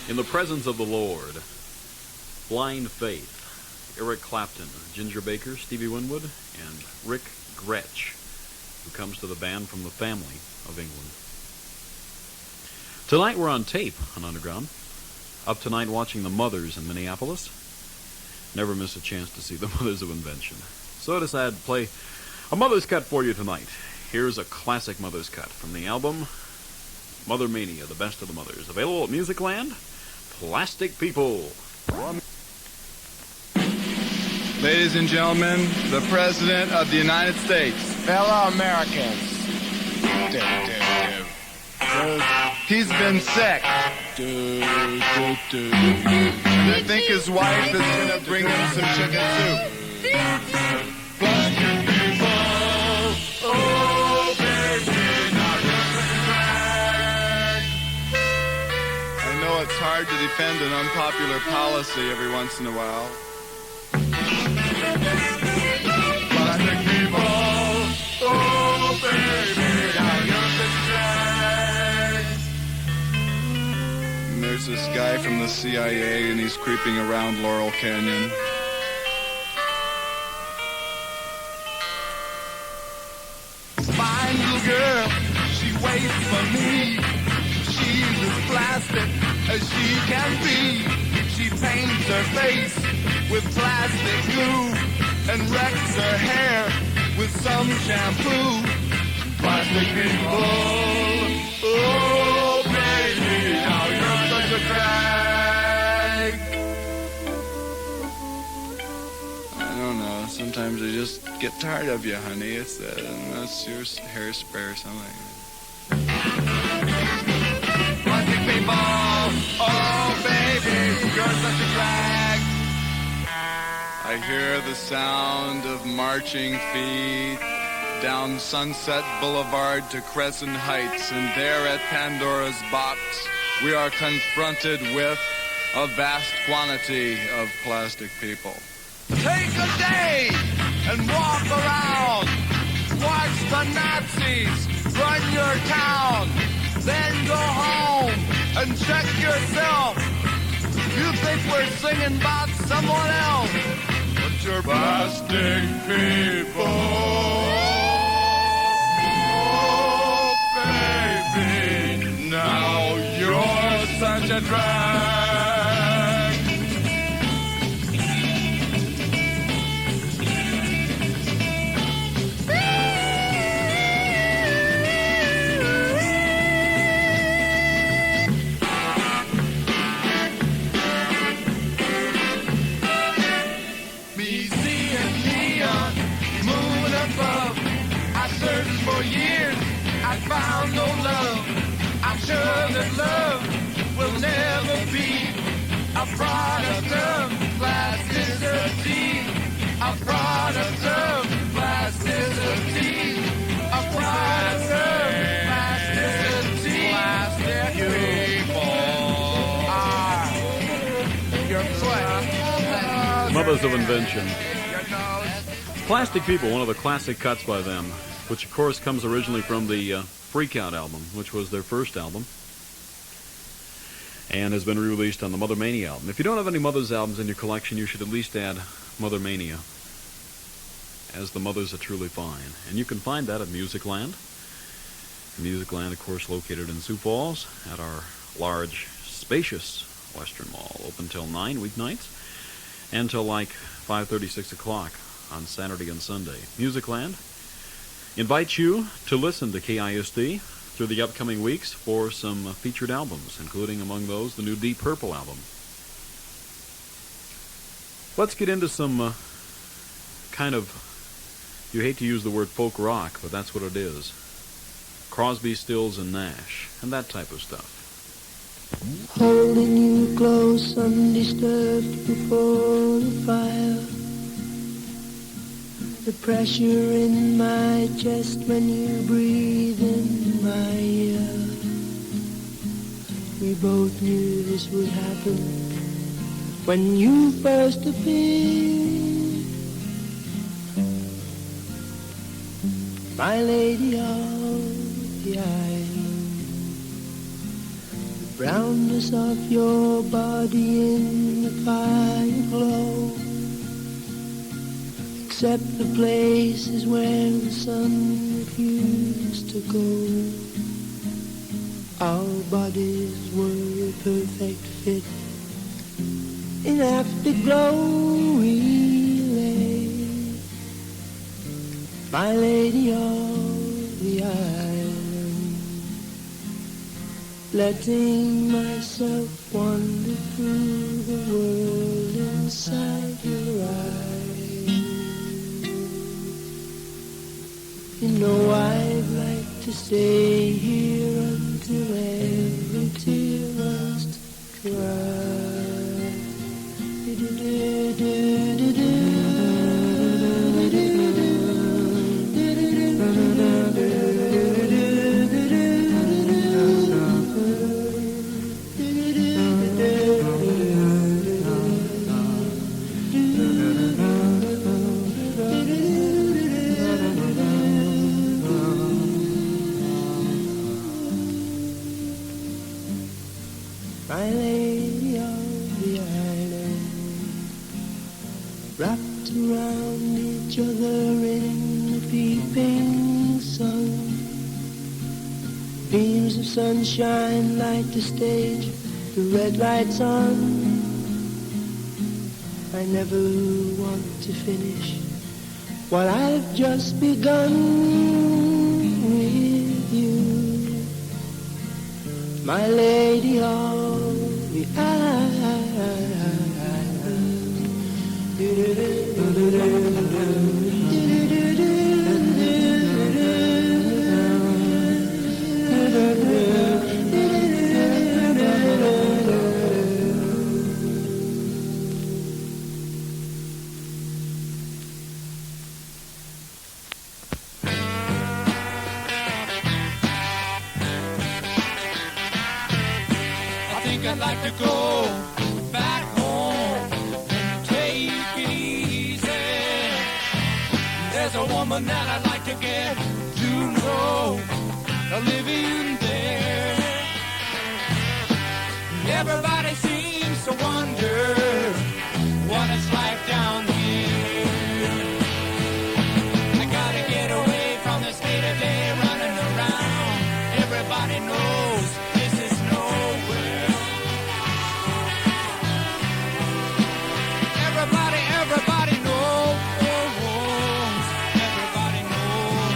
In the Presence of the Lord, Blind Faith, Eric Clapton, Ginger Baker, Stevie Winwood, and Rick Gretsch, who comes to the band from the family of England. Tonight we're on tape on Underground. Up tonight watching the Mothers in Minneapolis. Never miss a chance to see the Mothers of Invention. So I decided to play a Mother's Cut for you tonight. Here's a classic Mother's Cut from the album Mother Mania, the best of the mothers. Available at Musicland. Plastic People. Ladies and gentlemen, the President of the United States. Fellow Americans. He's been sick. And I think his wife is going to bring him some chicken soup. Plastic people, oh baby, now you're I know it's hard to defend an unpopular policy every once in a while. Plastic people, oh baby, now you're And there's this guy from the CIA and he's creeping around Laurel Canyon. Fine little girl, she waits for me. She's as plastic as she can be. She paints her face with plastic glue and wrecks her hair with some shampoo. Plastic people, oh baby, now you're such a drag. I don't know, sometimes I just get tired of you, honey. It's unless your hairspray or something. Plastic people, oh baby, you're such a drag. I hear the sound of marching feet down Sunset Boulevard to Crescent Heights, and there at Pandora's box, we are confronted with a vast quantity of plastic people. Take a day and walk around. Watch the Nazis run your town. Then go home and check yourself. You think we're singing about someone else, but you're plastic people. Oh, baby, now you're such a drag. For years, I found no love. I'm sure that love will never be a product of plasticity. A product of plasticity. A product of plasticity. Plastic people. Ah. Mothers of Invention. Plastic People, one of the classic cuts by them, which of course comes originally from the Freak Out album, which was their first album, and has been re-released on the Mother Mania album. If you don't have any Mothers albums in your collection, you should at least add Mother Mania, as the Mothers are truly fine. And you can find that at Musicland. Musicland, of course, located in Sioux Falls at our large, spacious Western Mall, open till 9 weeknights, and till like 5:30, 6 o'clock on Saturday and Sunday. Musicland invites you to listen to KISD through the upcoming weeks for some featured albums, including among those the new Deep Purple album. Let's get into some kind of, you hate to use the word folk rock, but that's what it is. Crosby, Stills, and Nash, and that type of stuff. Holding you close, undisturbed before the fire. The pressure in my chest when you breathe in my ear. We both knew this would happen when you first appeared. My lady of the island, the brownness of your body in the fire glow, except the places where the sun refused to go. Our bodies were a perfect fit. In afterglow we lay, my lady of the island, letting myself wander through the world inside your eyes. You know I'd like to stay here until every tear must cry. My lady of the island, wrapped around each other in the peeping sun. Beams of sunshine light the stage, the red lights on. I never want to finish what I've just begun with you. My lady of the island. I'd like to go back home and take it easy. There's a woman that I'd like to get to know, living there. Everybody seems to wonder what it's like down here. I gotta get away from this day-to-day running around. Everybody knows this is nowhere. Everybody knows. Everybody knows.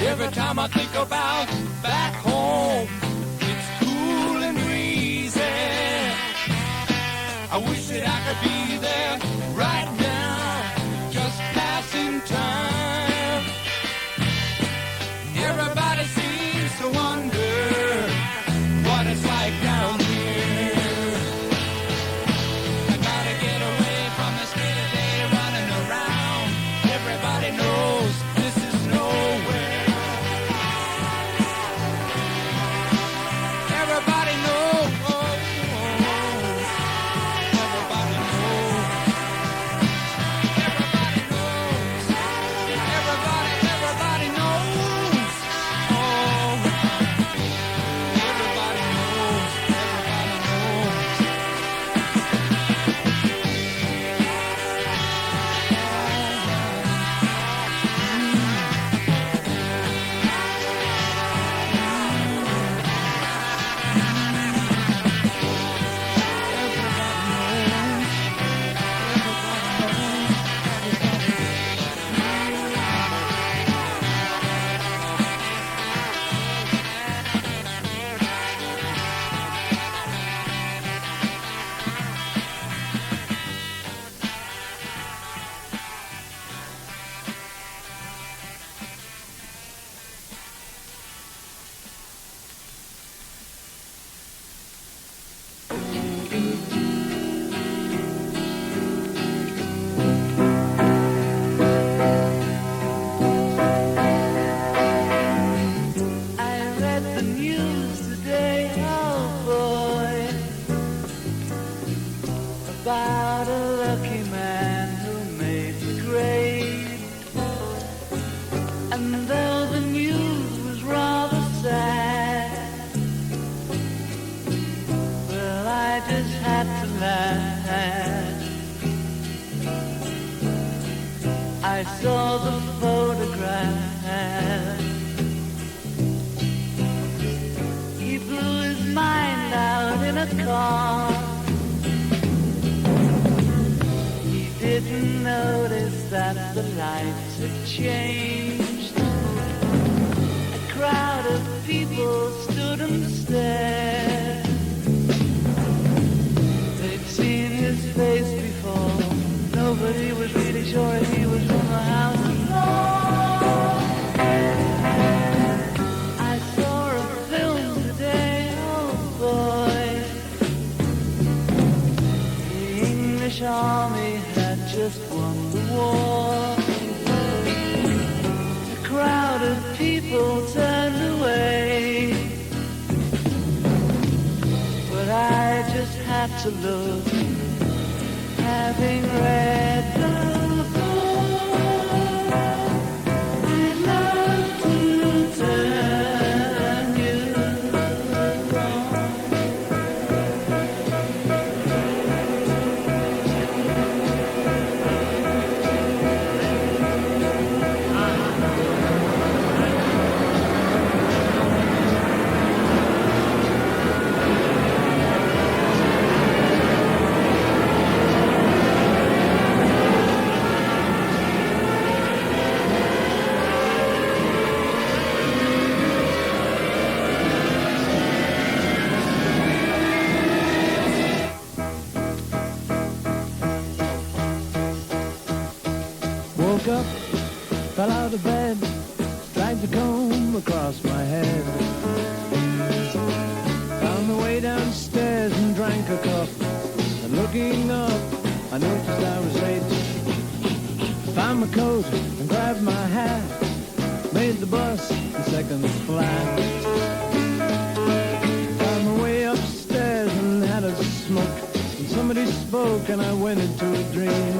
Every time I think about back home, it's cool and breezy. I wish that I could be there right now, just passing time. Everybody seems to wonder what it's like down here. I gotta get away from this day-to-day running around. Everybody knows this is nowhere. the lights had changed. A crowd of people stood and stared. They'd seen his face before. Nobody was really sure if he was from the house alone. I saw a film today, oh boy. The English army had just won the war. A crowd of people turned away, but I just had to look, having read the book. I'd love to turn you on. Woke up, fell out of bed, dragged the comb across my head. Found the way downstairs and drank a cup. And looking up, I noticed I was late. Found my coat and grabbed my hat. Made the bus the second flat. Found my way upstairs and had a smoke. And somebody spoke and I went into a dream.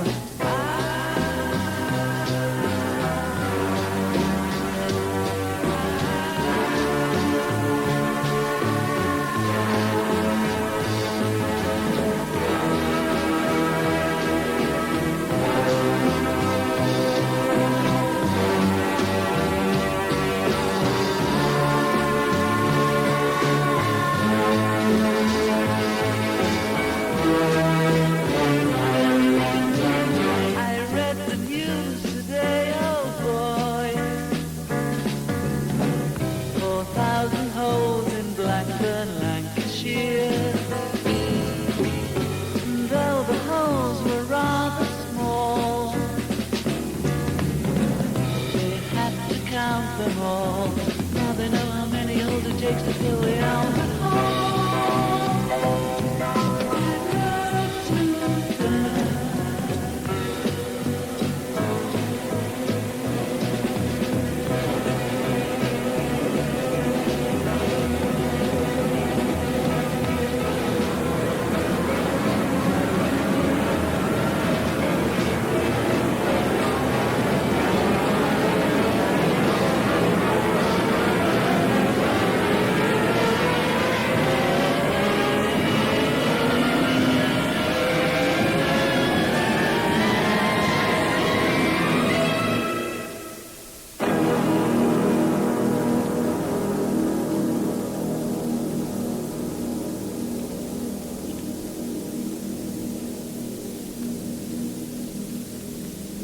I read the news today, oh boy. 4,000 holes in Blackburn, Lancashire. And though the holes were rather small, they had to count them all. Now they know how many holes it takes to fill the Albert Hall.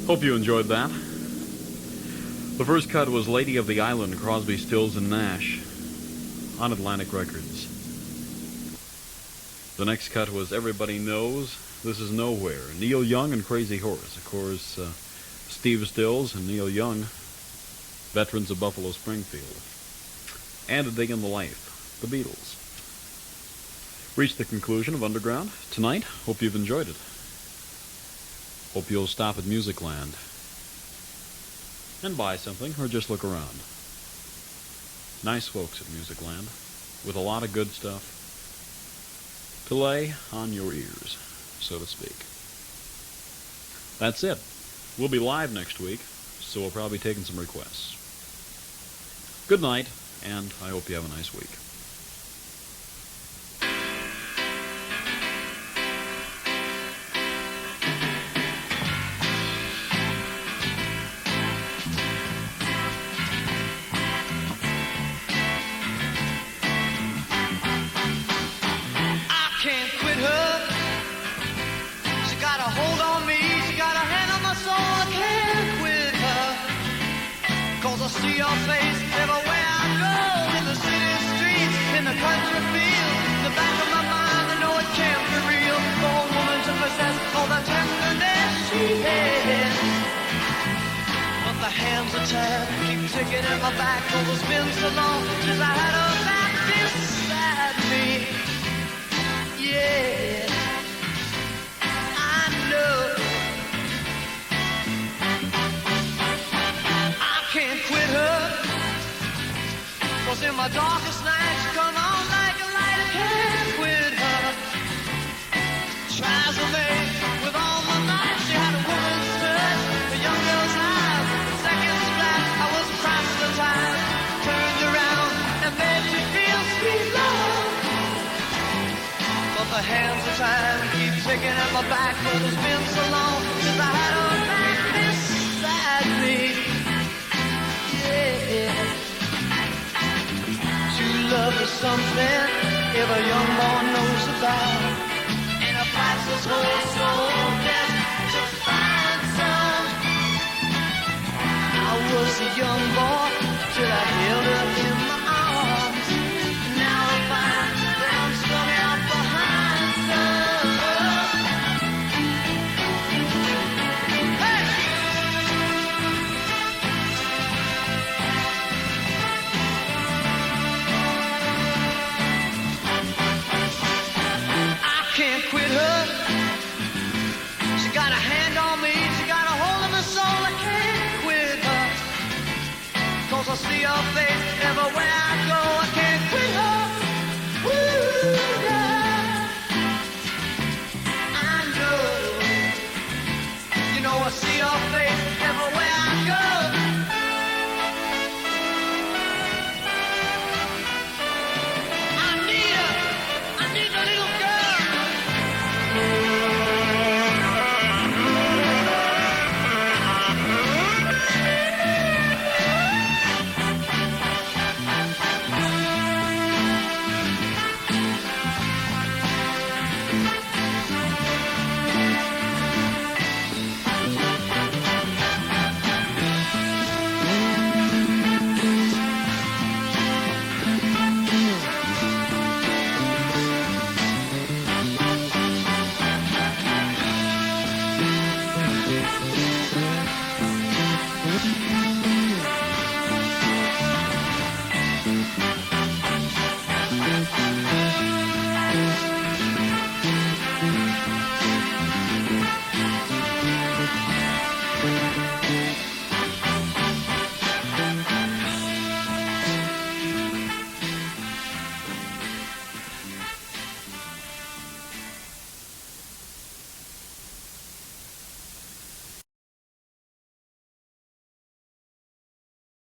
Hope you enjoyed that. The first cut was Lady of the Island, Crosby, Stills, and Nash on Atlantic Records. The next cut was Everybody Knows This Is Nowhere, Neil Young and Crazy Horse. Of course, Steve Stills and Neil Young, veterans of Buffalo Springfield. And A Day in the Life, the Beatles. Reached the conclusion of Underground tonight. Hope you've enjoyed it. Hope you'll stop at Musicland and buy something or just look around. Nice folks at Musicland with a lot of good stuff to lay on your ears, so to speak. That's it. We'll be live next week, so we'll probably be taking some requests. Good night, and I hope you have a nice week. Can't quit her. She got a hold on me. She got a hand on my soul. I can't quit. see your face everywhere I go, in the city streets, in the country fields, in the back of my mind, I know it can't be real for a woman to possess all the tenderness she has. But the hands are tired, keep ticking in my back, oh, it's been so long since I had her back beside me. Yeah, I know I can't quit her, 'cause in my darkest nights she come on like a light. I can't quit her. Tries to make with all my might. She had a woman's touch, a young girl's eyes. Seconds flat, I was proselytized. Turned around and made me feel sweet love. But the hands are tired, keep ticking at my back. But it's been so long since I had her back beside me. Yeah. True love is something every young boy knows about. And a priceless whole soul best to find some. I was a young boy till I held her in my arms. Now I find that I'm strung out behind some. Hey! I can't quit her. She got a hand on me, she got a hold of my soul. I can't quit her, 'cause I see her face everywhere